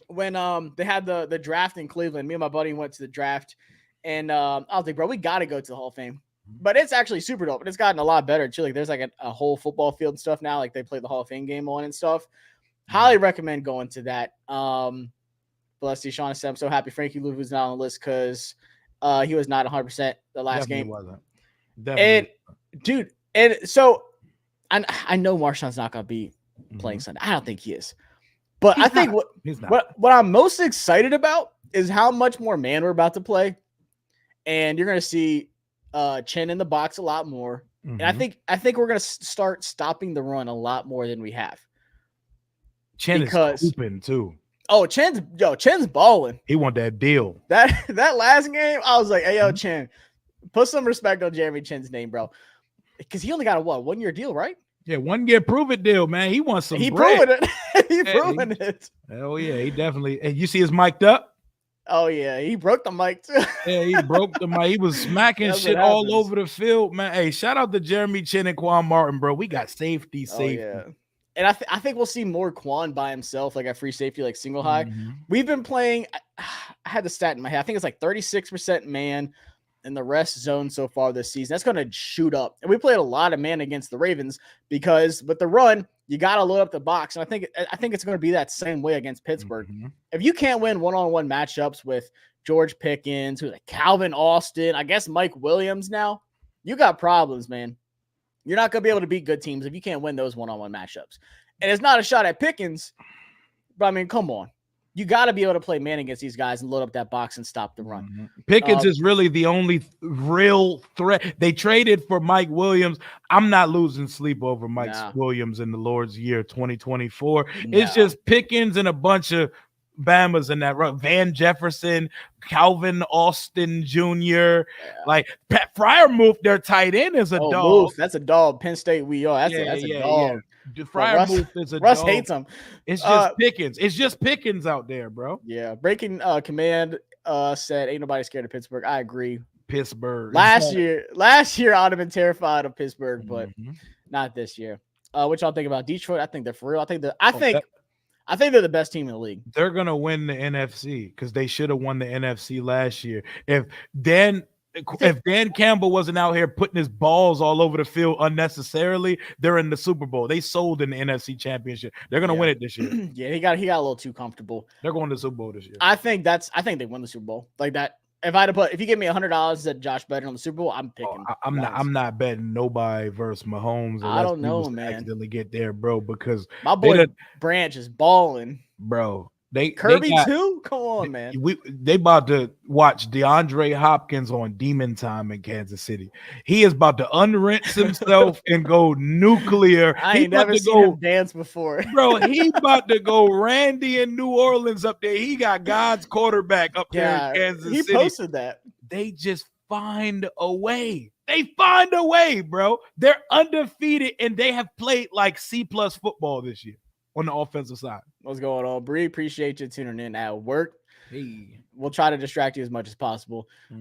when they had the draft in Cleveland. Me and my buddy went to the draft, and I was like, bro, we got to go to the Hall of Fame. But it's actually super dope, and it's gotten a lot better too. Like there's like a whole football field and stuff now. Like they play the Hall of Fame game on and stuff. Highly recommend going to that. Bless you, Sean. I'm so happy Frankie Lou was not on the list because he was not 100% the last game. Wasn't. And dude, and so I know Marshawn's not gonna be playing Sunday. I don't think he is. But I think what I'm most excited about is how much more man we're about to play. And you're gonna see Chin in the box a lot more. And I think we're gonna start stopping the run a lot more than we have. Chin is open too. Oh, Chin's balling. He want that deal. That last game, I was like, hey, yo, Chin, put some respect on Jeremy Chin's name, bro. Because he only got a 1 year deal, right? Yeah, 1 year prove it deal, man. He wants some bread. Proving it. Proving it. Oh yeah, he definitely. Hey, you see his mic'd up? Oh yeah, he broke the mic too. Yeah, he broke the mic. He was smacking shit all over the field, man. Hey, shout out to Jeremy Chin and Quan Martin, bro. We got safety. Yeah. And I think we'll see more Quan by himself, like a free safety, like single high. We've been playing. I had the stat in my head. I think it's like 36% man, and the rest zone so far this season. That's going to shoot up. And we played a lot of man against the Ravens because with the run, you got to load up the box. And I think it's going to be that same way against Pittsburgh. If you can't win one-on-one matchups with George Pickens, who's like Calvin Austin, I guess Mike Williams now, you got problems, man. You're not going to be able to beat good teams if you can't win those one-on-one matchups. And it's not a shot at Pickens, but I mean, come on. You got to be able to play man against these guys and load up that box and stop the run. Pickens is really the only real threat. They traded for Mike Williams. I'm not losing sleep over Mike Williams in the Lord's year 2024. It's just Pickens and a bunch of Bamas in that run. Van Jefferson, Calvin Austin Jr. Like Pat Fryermuth, their tight end is a dog. Muth, that's a dog. Penn State, that's a dog. Fryermuth is a Russ dog. hates him. It's just Pickens. It's just Pickens out there, bro. Yeah. Breaking Command said, ain't nobody scared of Pittsburgh. I agree. Pittsburgh. Last year, I would have been terrified of Pittsburgh, but not this year. What y'all think about Detroit? I think they're for real. I think they're the best team in the league. They're gonna win the NFC because they should have won the NFC last year. If Dan Campbell wasn't out here putting his balls all over the field unnecessarily, they're in the Super Bowl. They sold in the NFC Championship. They're gonna win it this year. Yeah, he got a little too comfortable. They're going to the Super Bowl this year. I think they win the Super Bowl like that. If you give me $100 that Josh betting on the Super Bowl, I'm picking. I'm not betting nobody versus Mahomes. I don't know, man. Accidentally get there, bro, because my boy Branch is balling, bro. Kirby too. Come on, man. They about to watch DeAndre Hopkins on Demon Time in Kansas City. He is about to unrinse himself and go nuclear. I ain't never seen him dance before, bro. He about to go Randy in New Orleans up there. He got God's quarterback up there in Kansas City. He posted that. They just find a way. They find a way, bro. They're undefeated and they have played like C+ football this year on the offensive side. What's going on, Bree? Appreciate you tuning in at work. Hey, we'll try to distract you as much as possible. We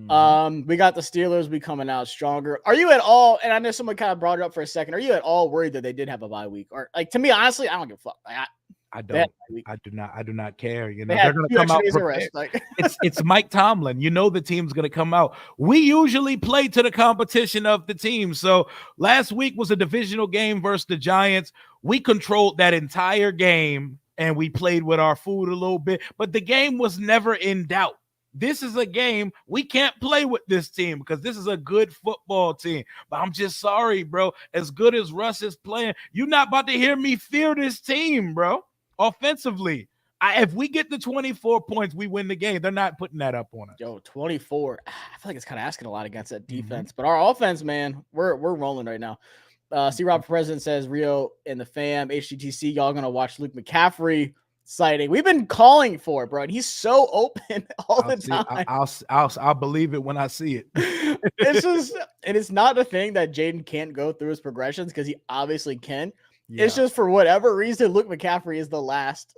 got the Steelers. We coming out stronger. Are you at all? And I know someone kind of brought it up for a second. Are you at all worried that they did have a bye week? Or like to me, honestly, I don't give a fuck. Like, I don't. I do not care. You know, they're going to come out prepared. It's Mike Tomlin. You know the team's going to come out. We usually play to the competition of the team. So last week was a divisional game versus the Giants. We controlled that entire game and we played with our food a little bit, but the game was never in doubt. This is a game we can't play with this team because this is a good football team. But I'm just sorry, bro. As good as Russ is playing, you're not about to hear me fear this team, bro. Offensively, if we get the 24 points, we win the game. They're not putting that up on us. Yo, 24. I feel like it's kind of asking a lot against that defense. But our offense, man, we're rolling right now. C. Rob President says Rio and the fam, HGTC, y'all gonna watch Luke McCaffrey sighting. We've been calling for it, bro. And he's so open all the time. I'll believe it when I see it. It's just, and it's not the thing that Jaden can't go through his progressions because he obviously can. Yeah. It's just for whatever reason, Luke McCaffrey is the last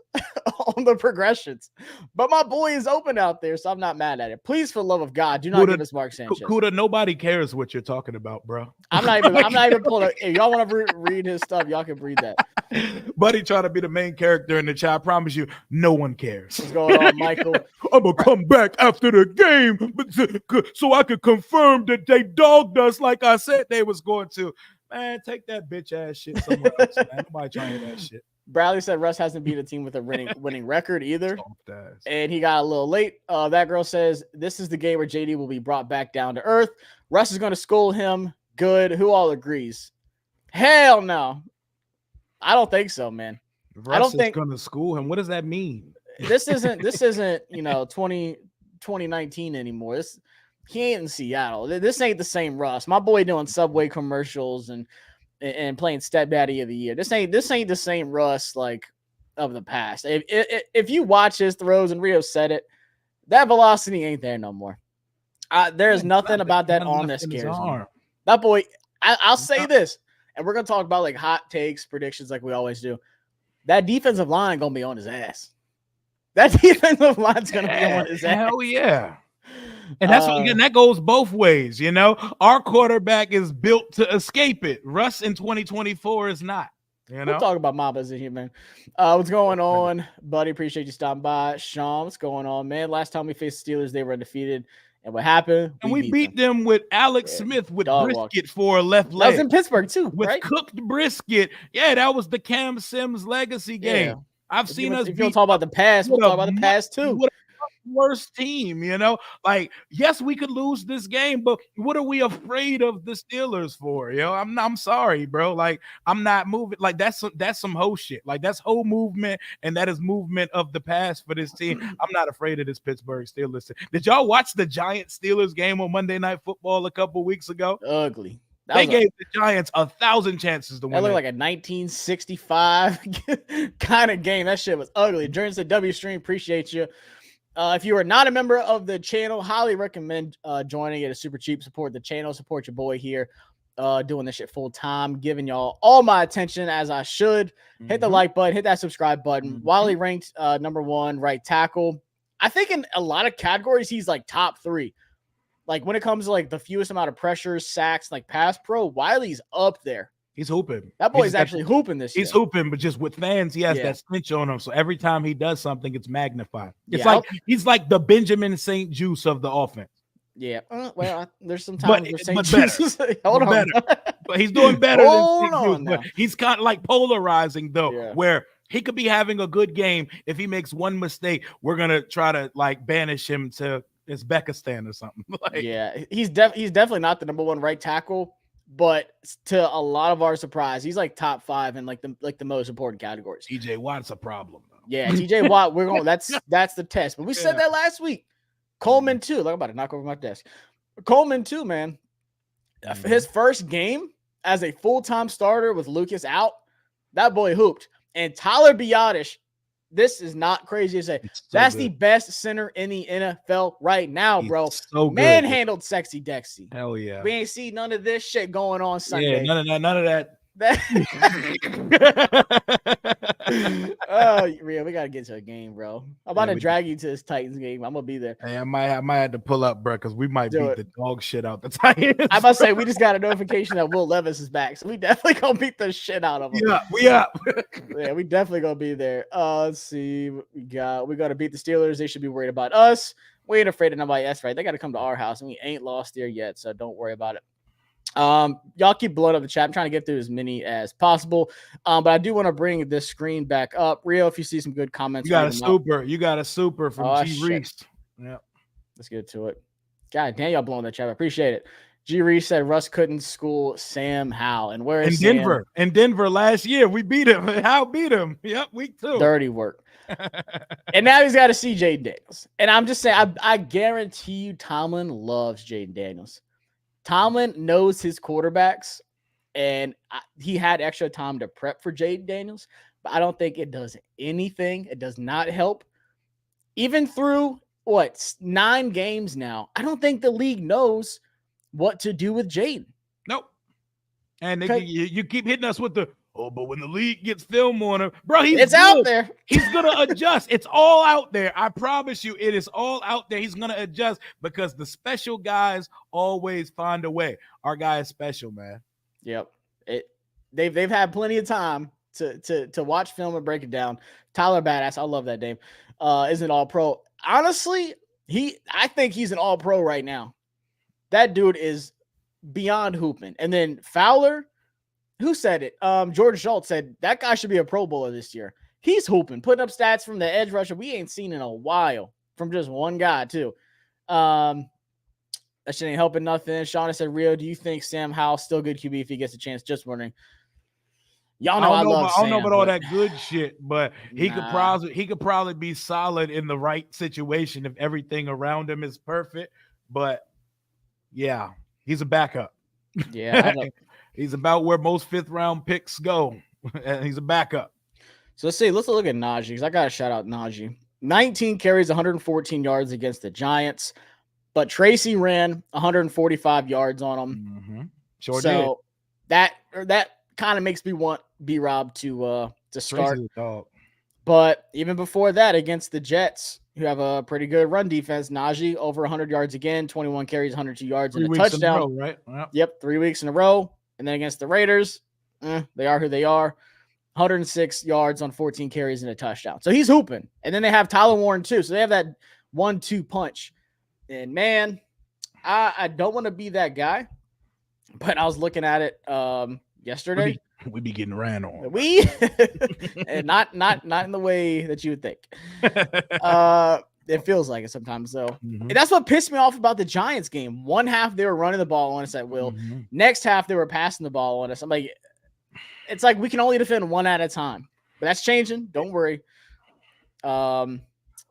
on the progressions. But my boy is open out there, so I'm not mad at it. Please, for the love of God, do not give us Mark Sanchez. Kuda, nobody cares what you're talking about, bro. I'm not even pulling up. If y'all want to read his stuff, y'all can read that. Buddy trying to be the main character in the chat. I promise you, no one cares. What's going on, Michael? I'm going to come back after the game so I could confirm that they dogged us like I said they was going to. Man, take that bitch ass shit somewhere else, man. Nobody trying that shit. Bradley said Russ hasn't beat a team with a winning record either. And he got a little late. That girl says this is the game where JD will be brought back down to earth. Russ is going to school him. Good. Who all agrees? Hell no. I don't think so, man. Russ I don't think going to school him. What does that mean? This isn't 2019 anymore. He ain't in Seattle. This ain't the same Russ. My boy doing Subway commercials and playing stepdaddy of the year. This ain't the same Russ like of the past. If you watch his throws, and Rio said it, that velocity ain't there no more. There's nothing about that arm that scares me. That boy, I'll say this, and we're gonna talk about like hot takes, predictions, like we always do. That defensive line gonna be on his ass. That defensive line's gonna be on his ass. Hell yeah. And that's again, that goes both ways, you know. Our quarterback is built to escape it. Russ in 2024 is not. You know, we'll talk about Mambas in here, man. What's going on, buddy? Appreciate you stopping by. Sean, what's going on, man? Last time we faced the Steelers, they were undefeated. And what happened? And we beat them with Alex Smith with brisket for a left leg. That was in Pittsburgh too, with right? Cooked brisket. Yeah, that was the Cam Sims legacy game. Yeah. I've seen us. If you don't talk about the past, we'll talk about the past too. Worst team, you know, like yes, we could lose this game, but what are we afraid of the Steelers for? You know, I'm sorry, bro. Like I'm not moving. Like that's some whole shit. Like that's whole movement, and that is movement of the past for this team. I'm not afraid of this Pittsburgh Steelers. Did y'all watch the Giants Steelers game on Monday Night Football a couple weeks ago? Ugly. They gave the Giants 1,000 chances to win. That looked like a 1965 kind of game. That shit was ugly. Jordan said, W Stream, appreciate you. If you are not a member of the channel, highly recommend joining. It is super cheap. Support the channel. Support your boy here doing this shit full time, giving y'all all my attention as I should. Hit the like button. Hit that subscribe button. Wiley ranked #1 right tackle. I think in a lot of categories, he's like top 3. Like when it comes to like the fewest amount of pressures, sacks, like pass pro, Wiley's up there. He's hooping. That boy's actually hooping this year. He's hooping, but just with fans, he has that stench on him. So every time he does something, it's magnified. It's like he's like the Benjamin St. Juice of the offense. Yeah. Well, there's some times where St. Juice. Hold on. But he's doing better than St. Juice. But he's kind of like polarizing though, where he could be having a good game. If he makes one mistake, we're gonna try to like banish him to Uzbekistan or something. He's definitely not the #1 right tackle. But to a lot of our surprise, he's like top 5 in like the most important categories. TJ Watt's a problem, though. Yeah, TJ Watt, we're going. That's the test. But we said that last week. Coleman too. Look, I'm about to knock over my desk. Coleman too, man. His first game as a full-time starter with Lucas out, that boy hooped. And Tyler Biotish, this is not crazy to say. That's the best center in the NFL right now, bro. So good. Manhandled Sexy Dexy. Hell yeah. We ain't see none of this shit going on Sunday. Yeah, none of that. Oh, Rio, we gotta get to a game, bro. I'm about to drag you to this Titans game. I'm gonna be there. Hey, I might have to pull up, bro, because we might beat the dog shit out the Titans. I must say, we just got a notification that Will Levis is back, so we definitely gonna beat the shit out of him. Yeah, we up. Yeah, we definitely gonna be there. Let's see, we gotta beat the Steelers. They should be worried about us. We ain't afraid of nobody. That's right. They gotta come to our house, and we ain't lost there yet, so don't worry about it. Y'all keep blowing up the chat. I'm trying to get through as many as possible. But I do want to bring this screen back up. Rio, if you see some good comments, you got a super from G Reese. Yeah, let's get to it. God damn, y'all blowing the chat. I appreciate it. G Reese said Russ couldn't school Sam Howell. And where is Denver? In Denver last year, we beat him. Howell beat him. Yep, week 2. Dirty work. And now he's got to see Jaden Daniels. And I'm just saying, I guarantee you Tomlin loves Jaden Daniels. Tomlin knows his quarterbacks, and he had extra time to prep for Jaden Daniels, but I don't think it does anything. It does not help. Even through, 9 games now, I don't think the league knows what to do with Jaden. Nope. And you keep hitting us with but when the league gets film on him, bro, it's out there. He's going to adjust. It's all out there. I promise you, it is all out there. He's going to adjust because the special guys always find a way. Our guy is special, man. Yep. They've had plenty of time to watch film and break it down. Tyler Badass, I love that name. Isn't all pro. Honestly, I think he's an all pro right now. That dude is beyond hooping. And then Fowler, who said it? George Schultz said that guy should be a Pro Bowler this year. He's hooping, putting up stats from the edge rusher we ain't seen in a while from just one guy too. That shit ain't helping nothing. Shauna said, Rio, do you think Sam Howell's still good QB if he gets a chance? Just wondering. Y'all know I love Sam. I don't know about all that good shit, but he could probably be solid in the right situation if everything around him is perfect. But yeah, he's a backup. Yeah, he's about where most 5th round picks go, and he's a backup. So let's look at Najee, because I got to shout out Najee. 19 carries, 114 yards against the Giants, but Tracy ran 145 yards on him. Mm-hmm. Sure did. That kind of makes me want B-Rob to start. Dog. But even before that, against the Jets, who have a pretty good run defense, Najee over 100 yards again, 21 carries, 102 yards, and a touchdown. In a row, right? Yep, 3 weeks in a row. And then against the Raiders, they are who they are. 106 yards on 14 carries and a touchdown. So he's hooping. And then they have Tyler Warren too. So they have that 1-2 punch. And man, I don't want to be that guy, but I was looking at it yesterday. We be getting ran on. And not in the way that you would think. It feels like it sometimes, though. Mm-hmm. And that's what pissed me off about the Giants game. One half they were running the ball on us at will. Mm-hmm. Next half they were passing the ball on us. I'm like, it's like we can only defend one at a time. But that's changing. Don't worry. Our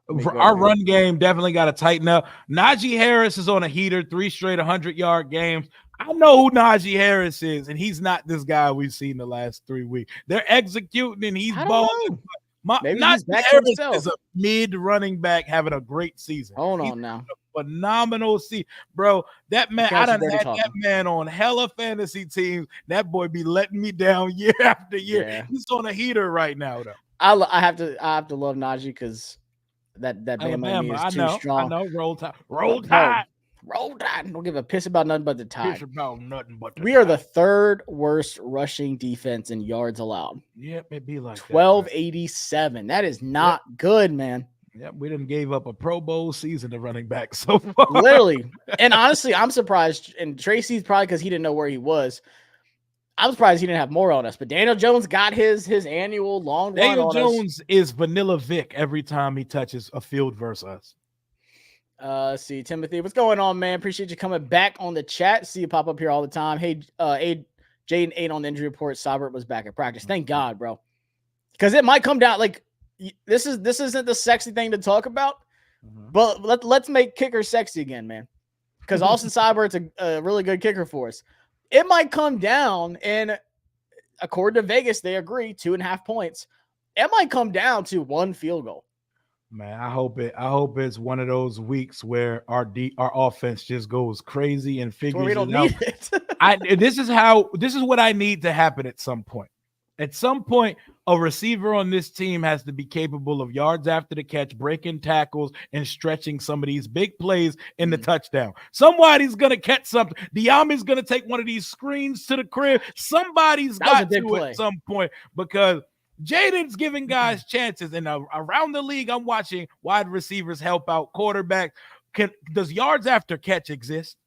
run game definitely got to tighten up. Najee Harris is on a heater, 3 straight 100-yard games. I know who Najee Harris is, and he's not this guy we've seen the last 3 weeks. They're executing, and he's balling. Najee Harris is a mid-running back having a great season. Hold on now. Phenomenal season. Bro, that man, I done had that man on hella fantasy teams. That boy be letting me down year after year. Yeah. He's on a heater right now, though. I have to love Najee because that man is too strong. I know. Roll Tide. Don't give a piss about nothing but the Tide. Piss about nothing but the We are the 3rd worst rushing defense in yards allowed. Yep, it be like 1287. That is not good, man. Yep, we didn't gave up a Pro Bowl season to running back so far. Literally. And honestly, I'm surprised. And Tracy's probably because he didn't know where he was. I'm surprised he didn't have more on us. But Daniel Jones got his annual long run on us. Daniel Jones is Vanilla Vic every time he touches a field versus us. See, Timothy, what's going on, man? Appreciate you coming back on the chat. See you pop up here all the time. Hey, Jaden 8 on the injury report. Saubert was back at practice. Thank God, bro. Because it might come down like this isn't the sexy thing to talk about, but let's make kicker sexy again, man. Because Austin Seibert's a really good kicker for us. It might come down, and according to Vegas, they agree 2.5 points. It might come down to 1 field goal. Man, I hope it's one of those weeks where our offense just goes crazy and figures it out. This is what I need to happen at some point. At some point, a receiver on this team has to be capable of yards after the catch, breaking tackles, and stretching some of these big plays in the touchdown. Somebody's going to catch something. Diami's going to take one of these screens to the crib. Somebody's got to at some point because Jaden's giving guys chances. And around the league, I'm watching wide receivers help out quarterbacks. Does yards after catch exist?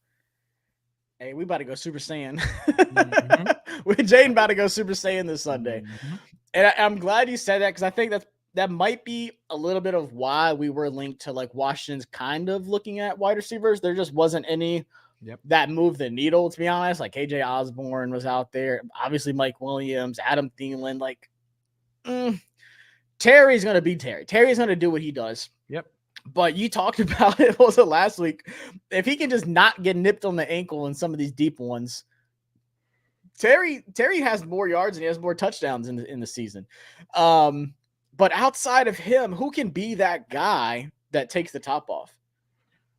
Hey, we about to go Super Saiyan. Mm-hmm. With Jaden about to go Super Saiyan this Sunday. Mm-hmm. And I'm glad you said that because I think that might be a little bit of why we were linked to like Washington's kind of looking at wide receivers. There just wasn't any that moved the needle, to be honest. Like KJ Osborne was out there. Obviously, Mike Williams, Adam Thielen. Like, Terry's going to be Terry. Terry's going to do what he does. Yep. But you talked about it also last week. If he can just not get nipped on the ankle in some of these deep ones, Terry has more yards and he has more touchdowns in the season. But outside of him, who can be that guy that takes the top off?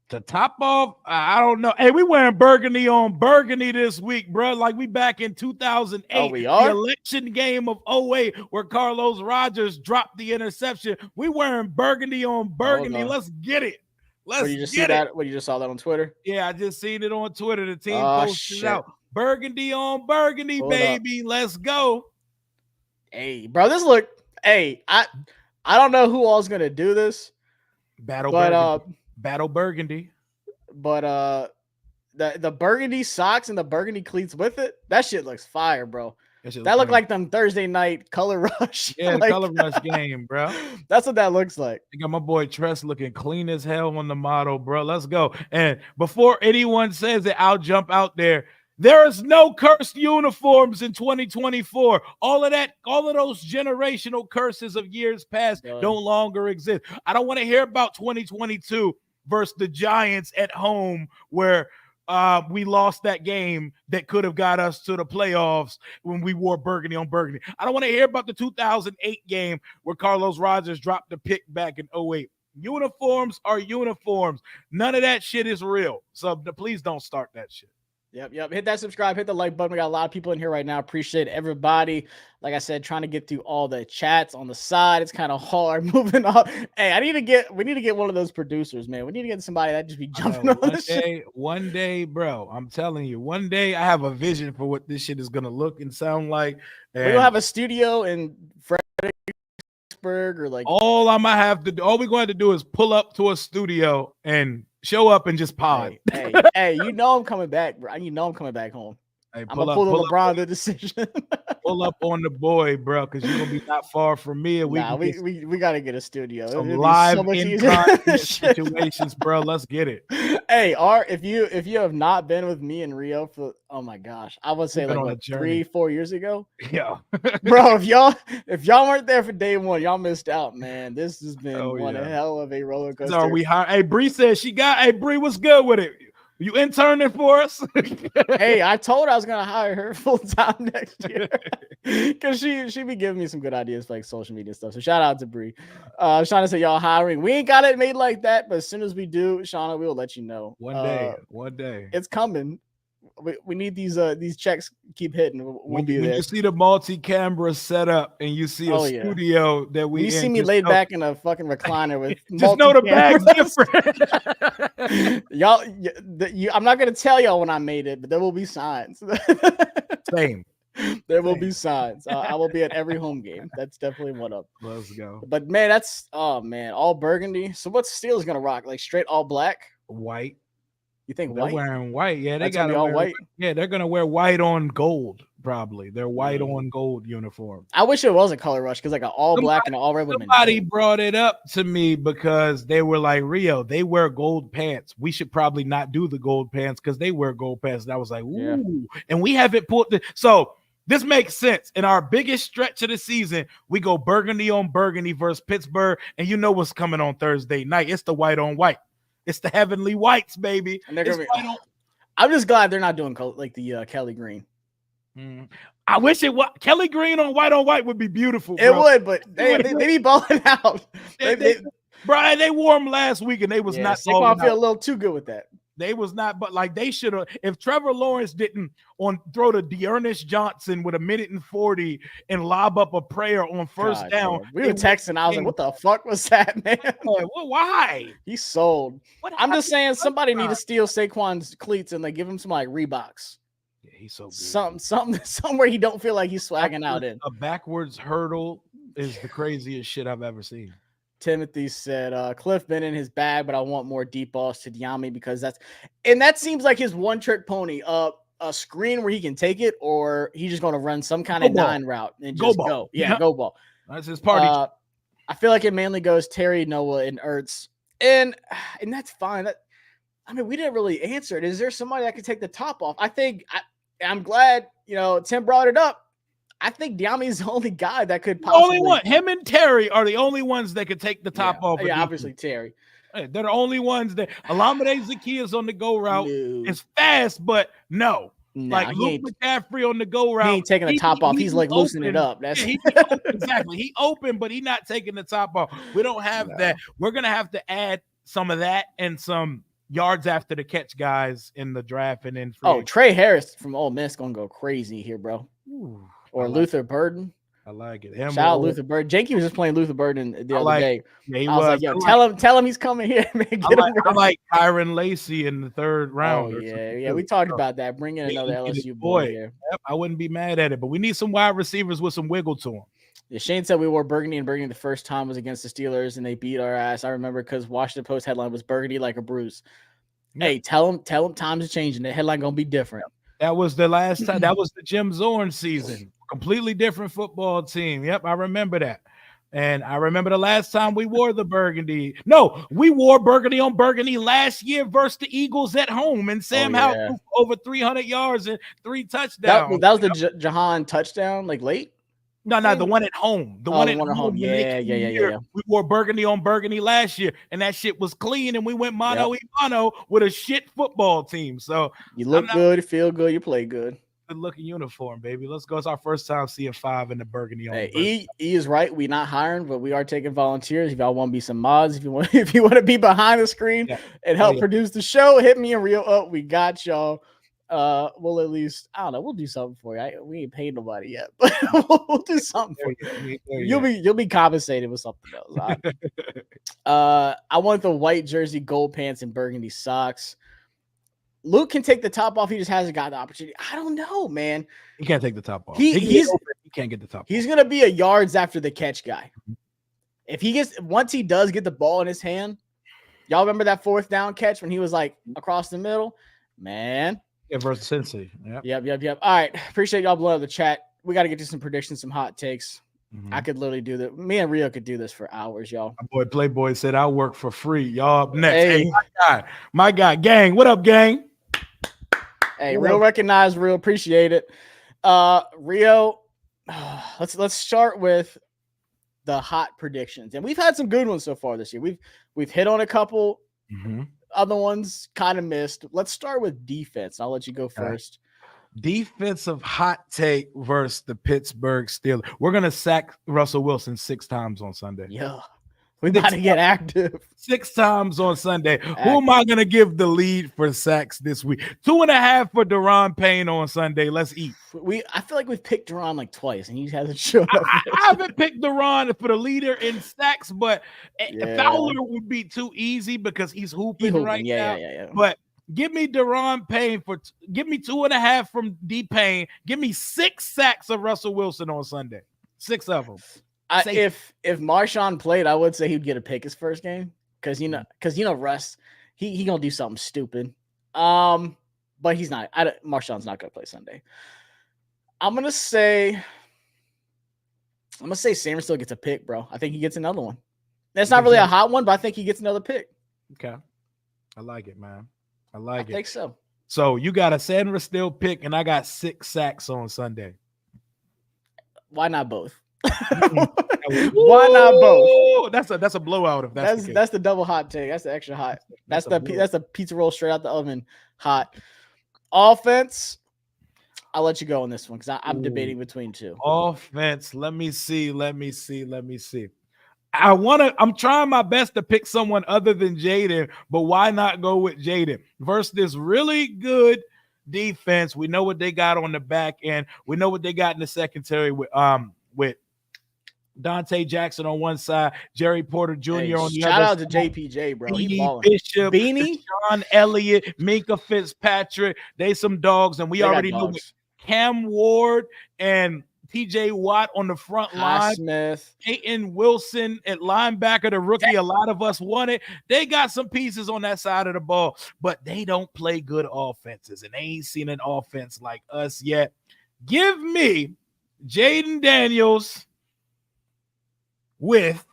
The top off, I don't know. Hey, we wearing burgundy on burgundy this week, bro. Like we back in 2008. Oh, we are? The election game of 08 where Carlos Rogers dropped the interception. We wearing burgundy on burgundy. Let's get it. What you just saw that on Twitter? Yeah, I just seen it on Twitter. The team posted it out. Burgundy on burgundy, baby. Let's go. Hey, bro, I don't know who all's gonna do this. Battle burgundy. But the burgundy socks and the burgundy cleats with it, that shit looks fire, bro. That looked like them Thursday night color rush. Yeah, like, color rush game, bro. That's what that looks like. I got my boy Tress looking clean as hell on the model, bro. Let's go. And before anyone says it, I'll jump out there. There is no cursed uniforms in 2024. All of those generational curses of years past no longer exist. I don't want to hear about 2022 versus the Giants at home where we lost that game that could have got us to the playoffs when we wore burgundy on burgundy. I don't want to hear about the 2008 game where Carlos Rogers dropped the pick back in 08. Uniforms are uniforms. None of that shit is real. So please don't start that shit. Yep. Hit that subscribe, hit the like button. We got a lot of people in here right now. Appreciate everybody. Like I said, trying to get through all the chats on the side. It's kind of hard moving on. Hey, we need to get one of those producers, man. We need to get somebody that just be jumping on this shit. One day, bro, I'm telling you, one day I have a vision for what this shit is going to look and sound like. And we'll have a studio in Fredericksburg or like. All we're going to have to do is pull up to a studio and show up and just pod. Hey, you know I'm coming back, bro. You know I'm coming back home. Hey, I'm gonna pull LeBron the decision. Pull up on the boy, bro, because you're gonna be not far from me. And we gotta get a studio. Some live in situations, bro. Let's get it. Hey, if you have not been with me and Rio for my gosh, I would say like 3-4 years ago. Yeah, bro. If y'all weren't there for day one, y'all missed out, man. This has been one hell of a roller coaster. So hey, Bree said hey, Bree, what's good with it? You interning for us? Hey, I told her I was gonna hire her full time next year because she be giving me some good ideas for like social media stuff. So shout out to Bree. Shauna said y'all hiring. We ain't got it made like that, but as soon as we do, Shauna, we'll let you know. One day, it's coming. We need these checks keep hitting. We'll be there. You see the multi-camera setup and you see a studio that you see me laid back in a fucking recliner with just know the bag's different. Y'all, I'm not gonna tell y'all when I made it, but there will be signs. Same. There will be signs. I will be at every home game. That's definitely one up. Let's go. But man, all burgundy. So what's Steelers gonna rock? Like straight all black, white. You think they're white? Wearing white? Yeah, they got all white. Yeah, they're gonna wear white on gold. Probably they're white on gold uniform. I wish it was a color rush because like an all black and an all red. Somebody brought it up to me because they were like, Rio, they wear gold pants. We should probably not do the gold pants because they wear gold pants. And I was like, ooh, and we haven't pulled so. This makes sense. In our biggest stretch of the season, we go burgundy on burgundy versus Pittsburgh, and you know what's coming on Thursday night? It's the white on white. It's the heavenly whites, baby. And I'm just glad they're not doing like the Kelly Green. I wish it was Kelly Green on white would be beautiful. Bro. It would, but they be balling out. Brian, they wore them last week and they was not. Saquon feel a little too good with that. They was not, but like they should have. If Trevor Lawrence didn't throw to Dearness Johnson with 1:40 and lob up a prayer on first down, man. We were texting. I was like, "What the fuck was that, man? Why? He sold." I'm just saying, somebody need to steal Saquon's cleats and they give him some like Reeboks. Yeah, he's so good. Somewhere he don't feel like he's swagging out in. A backwards hurdle is the craziest shit I've ever seen. Timothy said, Cliff been in his bag, but I want more deep balls to Diami because that seems like his one trick pony. A screen where he can take it, or he's just going to run some kind of 9 route and just go. Yeah, go ball. That's his party. I feel like it mainly goes Terry, Noah, and Ertz, and that's fine. We didn't really answer it. Is there somebody that could take the top off? I'm glad Tim brought it up. I think Diami is the only guy that could possibly. Only one. Him and Terry are the only ones that could take the top off. Yeah, obviously Terry. They're the only ones that Olamide Zaccheaus on the go route is fast, but no. Like Luke McCaffrey on the go route. He ain't taking the top off. He's like loosening it up. That's exactly. He open, but he's not taking the top off. We don't have that. We're gonna have to add some of that and some yards after the catch guys in the draft and then Trey Harris from Ole Miss gonna go crazy here, bro. Ooh, or Luther Burden. I like it. Shout out Luther Burden. Janky was just playing Luther Burden the other day. Yeah, he I was like, yo, tell him he's coming here, man. I like Tyron Lacey in the 3rd round. Oh, yeah. We talked about that. Bring in another LSU boy here. Yep, I wouldn't be mad at it, but we need some wide receivers with some wiggle to them. Yeah, Shane said we wore burgundy, and burgundy the first time was against the Steelers, and they beat our ass. I remember because Washington Post headline was burgundy like a bruise. Yep. Hey, tell him times are changing. The headline gonna be different. That was the last time. That was the Jim Zorn season. Completely different football team. Yep, I remember that. And I remember the last time we wore the burgundy. No, we wore burgundy on burgundy last year versus the Eagles at home. And Sam Howell over 300 yards and 3 touchdowns. That was the Jahan touchdown, like late? No, the one at home. The one at home. Yeah. We wore burgundy on burgundy last year, and that shit was clean, and we went mano with a shit football team. So you look good, feel good, you play good. Good looking uniform, baby. Let's go. It's our first time seeing 5 in the burgundy. E is right. We're not hiring, but we are taking volunteers. If y'all want to be some mods, if you want to be behind the screen and help produce the show, hit me and Rio up. We got y'all. We'll at least, I don't know, we'll do something for you. We ain't paid nobody yet, but we'll do something for you. You'll be compensated with something else. I want the white jersey, gold pants, and burgundy socks. Luke can take the top off. He just hasn't got the opportunity. I don't know, man. He can't take the top off. He can't get the top off. He's gonna be a yards after the catch guy. If once he does get the ball in his hand, y'all remember that 4th down catch when he was like across the middle, man. Yeah, versus Cincy. Yep. All right. Appreciate y'all blowing up the chat. We got to get to some predictions, some hot takes. I could literally do that. Me and Rio could do this for hours, y'all. My boy Playboy said I'll work for free. Y'all up next. Hey, my guy, gang. What up, gang? Hey, Rio recognize Rio. Appreciate it. Rio, let's start with the hot predictions. And we've had some good ones so far this year. We've hit on a couple. Other ones kind of missed. Let's start with defense. I'll let you go first. Defensive hot take versus the Pittsburgh Steelers. We're going to sack Russell Wilson 6 times on Sunday. Yeah. We got to get active. 6 times on Sunday. Who am I going to give the lead for sacks this week? 2.5 for Daron Payne on Sunday. Let's eat. I feel like we've picked Daron like twice, and he hasn't shown up. I haven't picked Daron for the leader in sacks, but Fowler would be too easy because he's hooping right now. Yeah. But give me Daron Payne give me 2.5 from D Payne. Give me 6 sacks of Russell Wilson on Sunday. 6 of them. If Marshawn played, I would say he'd get a pick his first game because Russ, he gonna do something stupid. But he's not. Marshawn's not gonna play Sunday. I'm gonna say Sam still gets a pick, bro. I think he gets another one. That's not really a hot one, but I think he gets another pick. Okay, I like it, man. I think so. So you got a Sandra still pick, and I got 6 sacks on Sunday. Why not both? Why not both? That's a blowout. If that's the double hot take. That's the extra hot. That's the pizza roll straight out the oven hot. Offense. I'll let you go on this one because I'm debating between 2. Offense. Let me see. I'm trying my best to pick someone other than Jaden, but why not go with Jaden versus this really good defense? We know what they got on the back end. We know what they got in the secondary with Dante Jackson on one side, Jerry Porter Jr. on the other. Shout out to JPJ, bro. He balling. Bishop, Sean Elliott, Minka Fitzpatrick. They some dogs, and we already know Cam Ward and TJ Watt on the front line. Smith. Peyton Wilson at linebacker, the rookie a lot of us wanted. They got some pieces on that side of the ball, but they don't play good offenses, and they ain't seen an offense like us yet. Give me Jaden Daniels with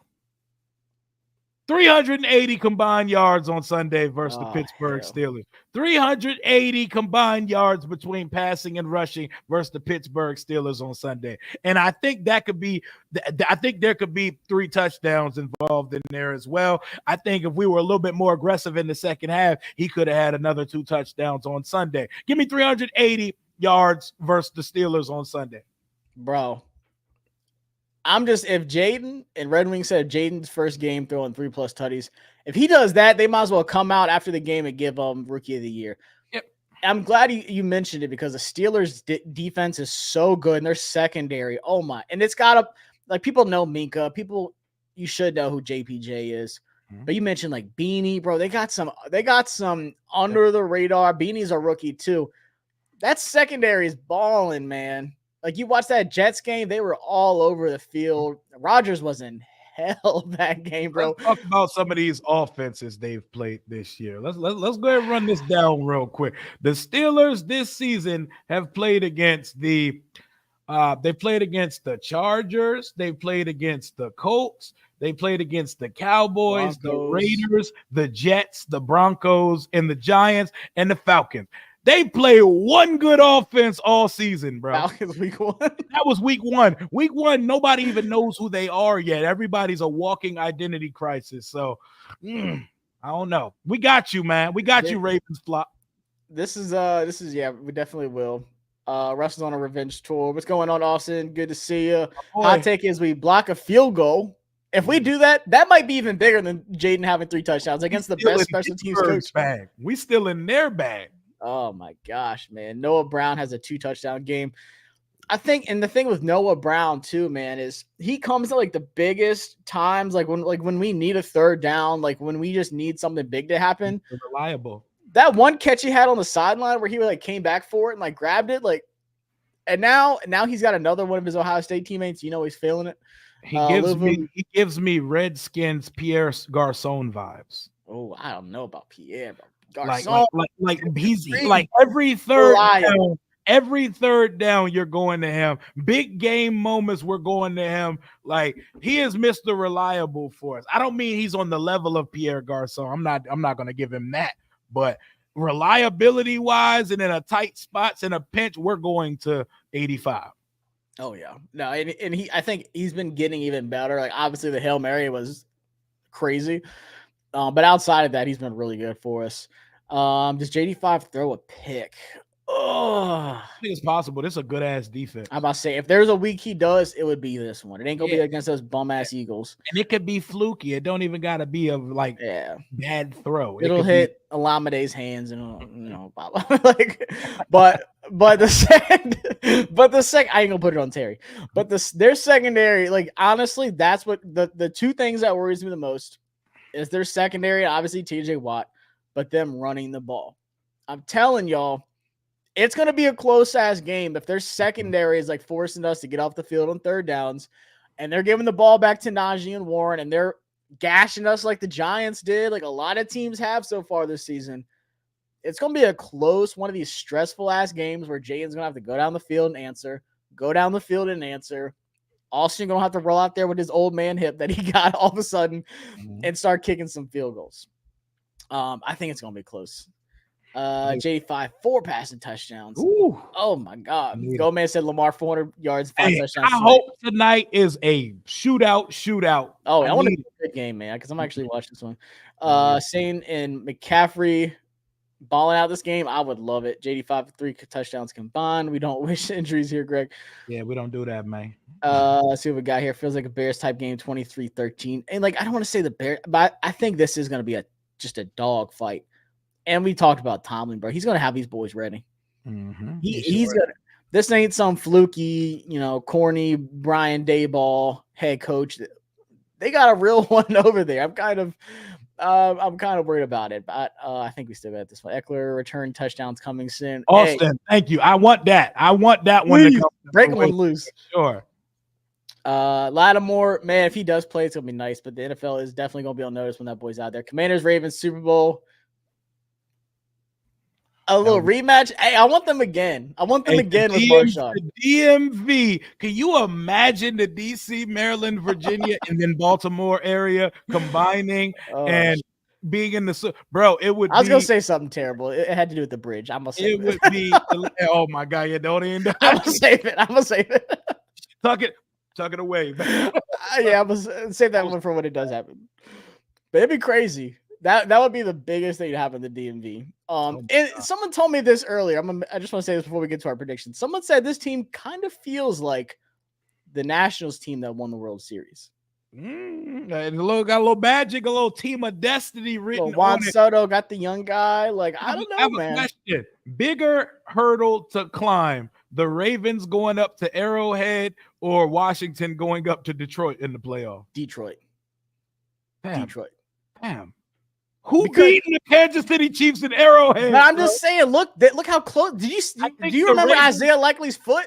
380 combined yards on Sunday versus the Pittsburgh Steelers. 380 combined yards between passing and rushing versus the Pittsburgh Steelers on Sunday. And I think that could be, I think there could be 3 touchdowns involved in there as well. I think if we were a little bit more aggressive in the second half, he could have had another 2 touchdowns on Sunday. Give me 380 yards versus the Steelers on Sunday. Bro. If Jaden and Red Wing said Jaden's first game throwing 3+ tutties, if he does that, they might as well come out after the game and give him Rookie of the Year. Yep. I'm glad you mentioned it because the Steelers' defense is so good and their secondary. Oh my! And it's got people know Minka. You should know who JPJ is. Mm-hmm. But you mentioned like Beanie, bro. They got some under the radar. Beanie's a rookie too. That secondary is balling, man. Like, you watch that Jets game, they were all over the field. Rodgers was in hell that game, bro. Let's talk about some of these offenses they've played this year. Let's go ahead and run this down real quick. The Steelers this season have played against they played against the Chargers, they played against the Colts, they played against the Cowboys, the Raiders, the Jets, the Broncos, and the Giants, and the Falcons. They play one good offense all season, bro. Falcons week 1. That was week 1. Week 1, nobody even knows who they are yet. Everybody's a walking identity crisis. So, I don't know. We got you, man. We got you, Ravens flop. This is yeah, we definitely will. Russell's on a revenge tour. What's going on, Austin? Good to see you. Hot take is we block a field goal. If we do that, that might be even bigger than Jaden having 3 touchdowns against the best special teams coach. Bag. We still in their bag. Oh my gosh, man. Noah Brown has a 2-touchdown game. I think, and the thing with Noah Brown too, man, is he comes at like the biggest times, like when we need a third down, like when we just need something big to happen. He's reliable. That one catch he had on the sideline where he like came back for it and like grabbed it, like, and now he's got another one of his Ohio State teammates. You know he's feeling it. He gives me Redskins Pierre Garçon vibes. Oh, I don't know about Pierre, but like he's like every third down you're going to him. Big game moments we're going to him. Like, he is Mr. Reliable for us. I don't mean he's on the level of Pierre Garçon. I'm not going to give him that, but reliability wise and in a tight spots in a pinch, we're going to 85. Oh yeah, no, and I think he's been getting even better. Like, obviously the Hail Mary was crazy. But outside of that, he's been really good for us. Does JD5 throw a pick? I think it's possible. This is a good-ass defense. I'm about to say, if there's a week he does, it would be this one. It ain't going to be against those bum-ass Eagles. And it could be fluky. It don't even got to be a, bad throw. It'll hit Olamide's hands and, like, but the second, I ain't going to put it on Terry. But their secondary, like, honestly, that's what the 2 things that worries me the most is their secondary, obviously TJ Watt, but them running the ball. I'm telling y'all, it's going to be a close-ass game if their secondary is like forcing us to get off the field on third downs, and they're giving the ball back to Najee and Warren, and they're gashing us like the Giants did, like a lot of teams have so far this season. It's going to be a close, one of these stressful-ass games where Jaden's going to have to go down the field and answer. Austin going to have to roll out there with his old man hip that he got all of a sudden and start kicking some field goals. I think it's going to be close. J5, 4 passing touchdowns. Ooh. Oh my God. Gomez said Lamar 400 yards, 5 touchdowns. I hope tonight is a shootout. Oh, I want to be a good game, man, because I'm actually watching this one. Sane and McCaffrey balling out this game. I would love it. JD5, 3 touchdowns combined. We don't wish injuries here, Greg. Yeah, we don't do that, man. Let's see what we got here. Feels like a Bears type game, 23-13. And like, I don't want to say the Bears, but I think this is going to be just a dog fight. And we talked about Tomlin, bro. He's going to have these boys ready. Mm-hmm. He's going to. This ain't some fluky, corny Brian Daboll head coach. They got a real one over there. I'm kind of I'm kind of worried about it, but I think we still got this one. Eckler return touchdowns coming soon. Austin, thank you. I want that. I want that one to come. Break one loose. Sure. Lattimore, man, if he does play, it's gonna be nice. But the NFL is definitely gonna be on notice when that boy's out there. Commanders, Ravens, Super Bowl. A little rematch. Hey, I want them again. I want them again with Marshawn. The DMV. Can you imagine the DC, Maryland, Virginia, and then Baltimore area combining and being in the bro? It would. I was gonna say something terrible. It had to do with the bridge. I'm gonna say it would be. Oh my god! Yeah, don't end. I'm gonna save it. Tuck it away. Yeah, I'm gonna save that one for when it does happen. But it'd be crazy. That would be the biggest thing to happen in the DMV. And someone told me this earlier. I just want to say this before we get to our predictions. Someone said this team kind of feels like the Nationals team that won the World Series. Got a little magic, a little team of destiny written Juan on it. Soto got the young guy. Like, I don't know, man. Question. Bigger hurdle to climb: the Ravens going up to Arrowhead or Washington going up to Detroit in the playoff? Detroit. Damn. Who beating the Kansas City Chiefs in Arrowhead? I'm just saying, look how close. Do you remember Isaiah Likely's foot?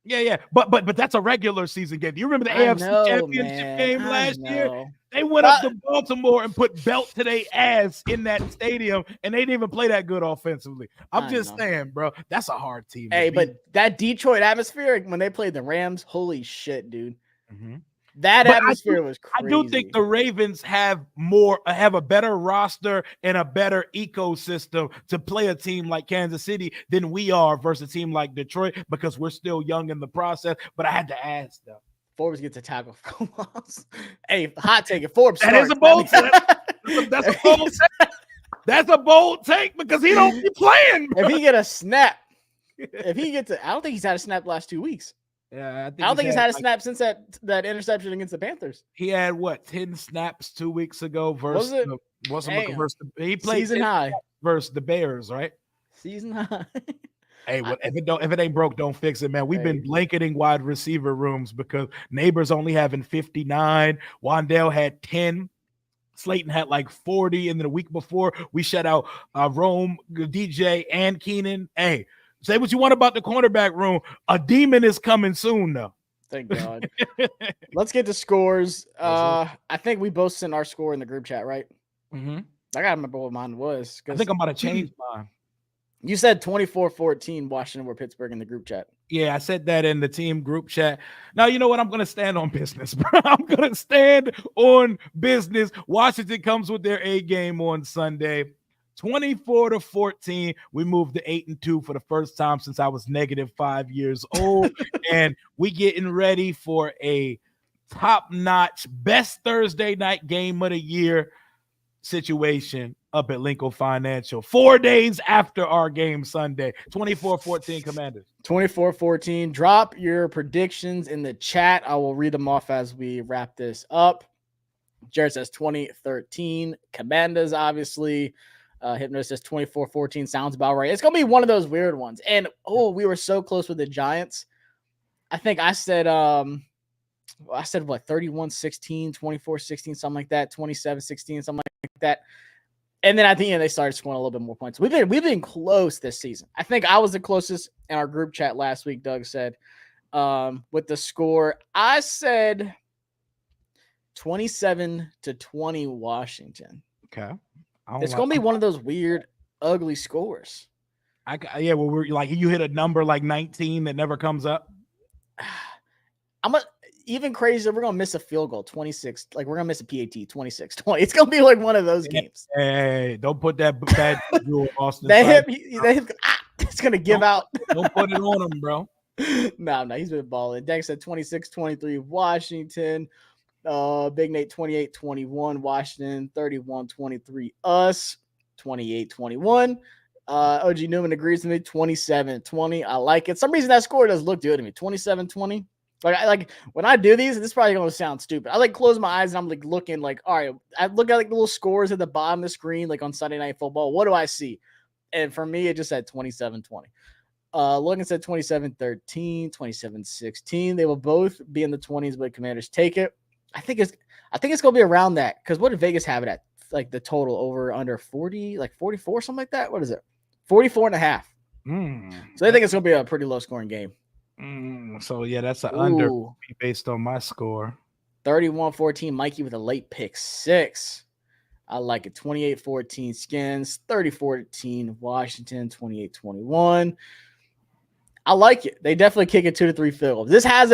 Yeah. But that's a regular season game. Do you remember the AFC Championship game last year? They went up to Baltimore and put belt to their ass in that stadium, and they didn't even play that good offensively. I'm just saying, bro, that's a hard team. Hey, but that Detroit atmosphere when they played the Rams, holy shit, dude. Mm-hmm. That atmosphere was crazy. I do think the Ravens have a better roster and a better ecosystem to play a team like Kansas City than we are versus a team like Detroit because we're still young in the process. But I had to ask though. Forbes gets a tackle for loss. Hey, hot take it. Forbes. That is a bold take. That's a bold take. That's a bold take because he don't be playing. Bro. If he get a snap, I don't think he's had a snap the last 2 weeks. Yeah, I don't think he's had a snap since that interception against the Panthers. He had 10 snaps 2 weeks ago versus he played season high versus the Bears, right? Season high. Hey, if it ain't broke, don't fix it, man. We've been blanketing wide receiver rooms because Neighbors only having 59. Wandale had 10. Slayton had like 40, and then the week before we shut out Rome, DJ, and Keenan. Hey. Say what you want about the cornerback room. A demon is coming soon, though. Thank God. Let's get to scores. I think we both sent our score in the group chat, right? Mm-hmm. I gotta remember what mine was. I think I'm about to change mine. You said 24-14 Washington over Pittsburgh in the group chat. Yeah, I said that in the team group chat. Now, you know what? I'm going to stand on business, bro. I'm going to stand on business. Washington comes with their A game on Sunday. 24-14. We moved to 8-2 for the first time since I was -5 years old. And we getting ready for a top-notch best Thursday night game of the year situation up at Lincoln Financial 4 days after our game Sunday. 24-14 Commanders. 24-14. Drop your predictions in the chat. I will read them off as we wrap this up. Jared says 2013 Commanders, obviously. Hypno says 24-14 sounds about right. It's gonna be one of those weird ones. And we were so close with the Giants. I think I said what 31-16, 24-16, something like that, 27-16, something like that. And then at the end they started scoring a little bit more points. We've been close this season. I think I was the closest in our group chat last week. Doug said with the score. I said 27-20 Washington. Okay. It's going to be one of those weird, ugly scores. We're like, you hit a number like 19 that never comes up. Even crazier. We're going to miss a field goal, 26. Like, we're going to miss a PAT, 26-20. It's going to be like one of those games. Hey, don't put that bad rule, Austin. It's going to give out. Don't put it on him, bro. No, he's been balling. Dex said 26-23 Washington. Big Nate 28-21 Washington, 31-23 us, 28-21. OG Newman agrees with me, 27-20. I like it. Some reason that score does look good to me. 27-20. Like when I do these, this is probably gonna sound stupid. I like close my eyes and I'm like looking like, all right, I look at like the little scores at the bottom of the screen, like on Sunday Night Football. What do I see? And for me, it just said 27-20. Logan said 27-13, 27-16. They will both be in the 20s, but Commanders take it. I think it's gonna be around that because what did Vegas have it at? like the total over under 40, like 44, something like that. What is it? 44.5. So they think it's going to be a pretty low scoring game. So yeah, that's an under based on my score. 31-14, Mikey with a late pick 6. I like it. 28-14 Skins, 30-14 Washington, 28-21. I like it. They definitely kick it 2 to 3 field goals. This has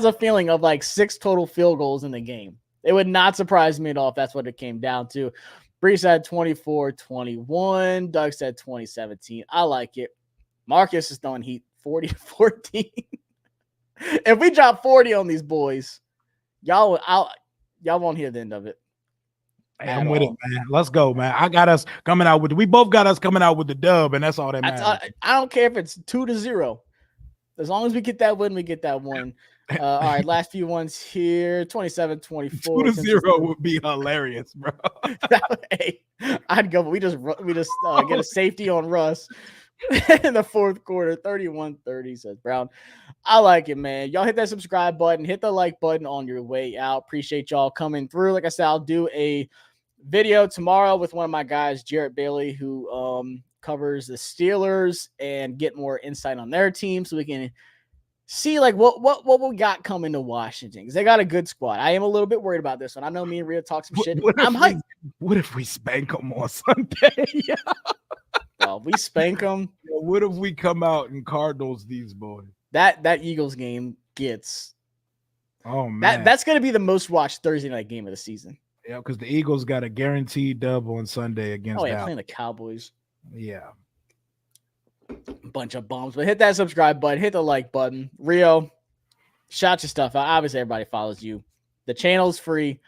a feeling of like 6 total field goals in the game. It would not surprise me at all if that's what it came down to. Bree said 24-21. Doug said 2017. I like it. Marcus is throwing heat 40-14. If we drop 40 on these boys, y'all won't hear the end of it. I'm with it, man. Let's go, man. We both got us coming out with the dub, and that's all that matters. I don't care if it's 2-0. As long as we get that win, we get that one. All right, last few ones here. 27-24. 2-0 would be hilarious, bro. Hey, I'd go. We just get a safety on Russ in the fourth quarter. 31-30, says Brown. I like it, man. Y'all hit that subscribe button. Hit the like button on your way out. Appreciate y'all coming through. Like I said, I'll do a video tomorrow with one of my guys, Jarrett Bailey, who covers the Steelers, and get more insight on their team so we can see like what we got coming to Washington, because they got a good squad. I am a little bit worried about this one. I know me and Rio talk some shit. I'm hyped. What if we spank them on Sunday? Well, we spank them. What if we come out and Cardinals these boys? That Eagles game gets. Oh man, that's going to be the most watched Thursday night game of the season. Yeah, because the Eagles got a guaranteed dub on Sunday against. Oh yeah, playing the Cowboys. Yeah. Bunch of bombs, but hit that subscribe button, hit the like button. Rio, shout your stuff out. Obviously, everybody follows you. The channel's free.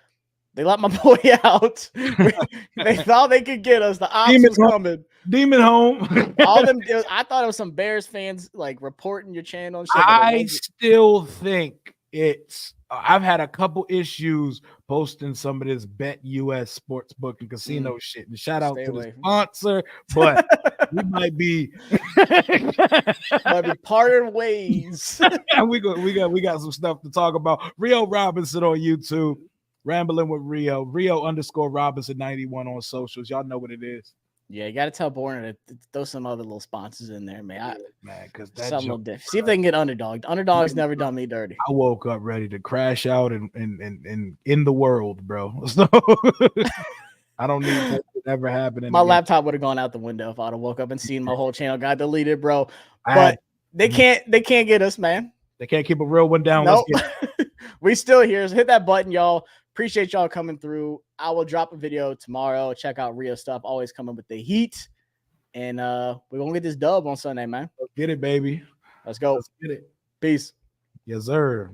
They let my boy out. They thought they could get us. The ops was coming. Demon home. All them. I thought it was some Bears fans like reporting your channel and shit. I still think it's. I've had a couple issues posting some of this Bet US sportsbook and casino shit. And shout out to the sponsor, but we might be parting ways. we got some stuff to talk about. Rio Robinson on YouTube, Rambling with Rio _Robinson 91 on socials. Y'all know what it is. Yeah, you got to tell Borna to throw some other little sponsors in there, man. Because that's something little different. See if they can get Underdog. Underdog's never done me dirty. I woke up ready to crash out and in the world, bro. So I don't need that to ever happen. My laptop would have gone out the window if I'd have woke up and seen my whole channel got deleted, bro. But they can't get us, man. They can't keep a real one down. Nope. We still here. So hit that button, y'all. Appreciate y'all coming through. I will drop a video tomorrow. Check out Rio stuff. Always coming with the heat. And we're going to get this dub on Sunday, man. Let's get it, baby. Let's go. Let's get it. Peace. Yes, sir.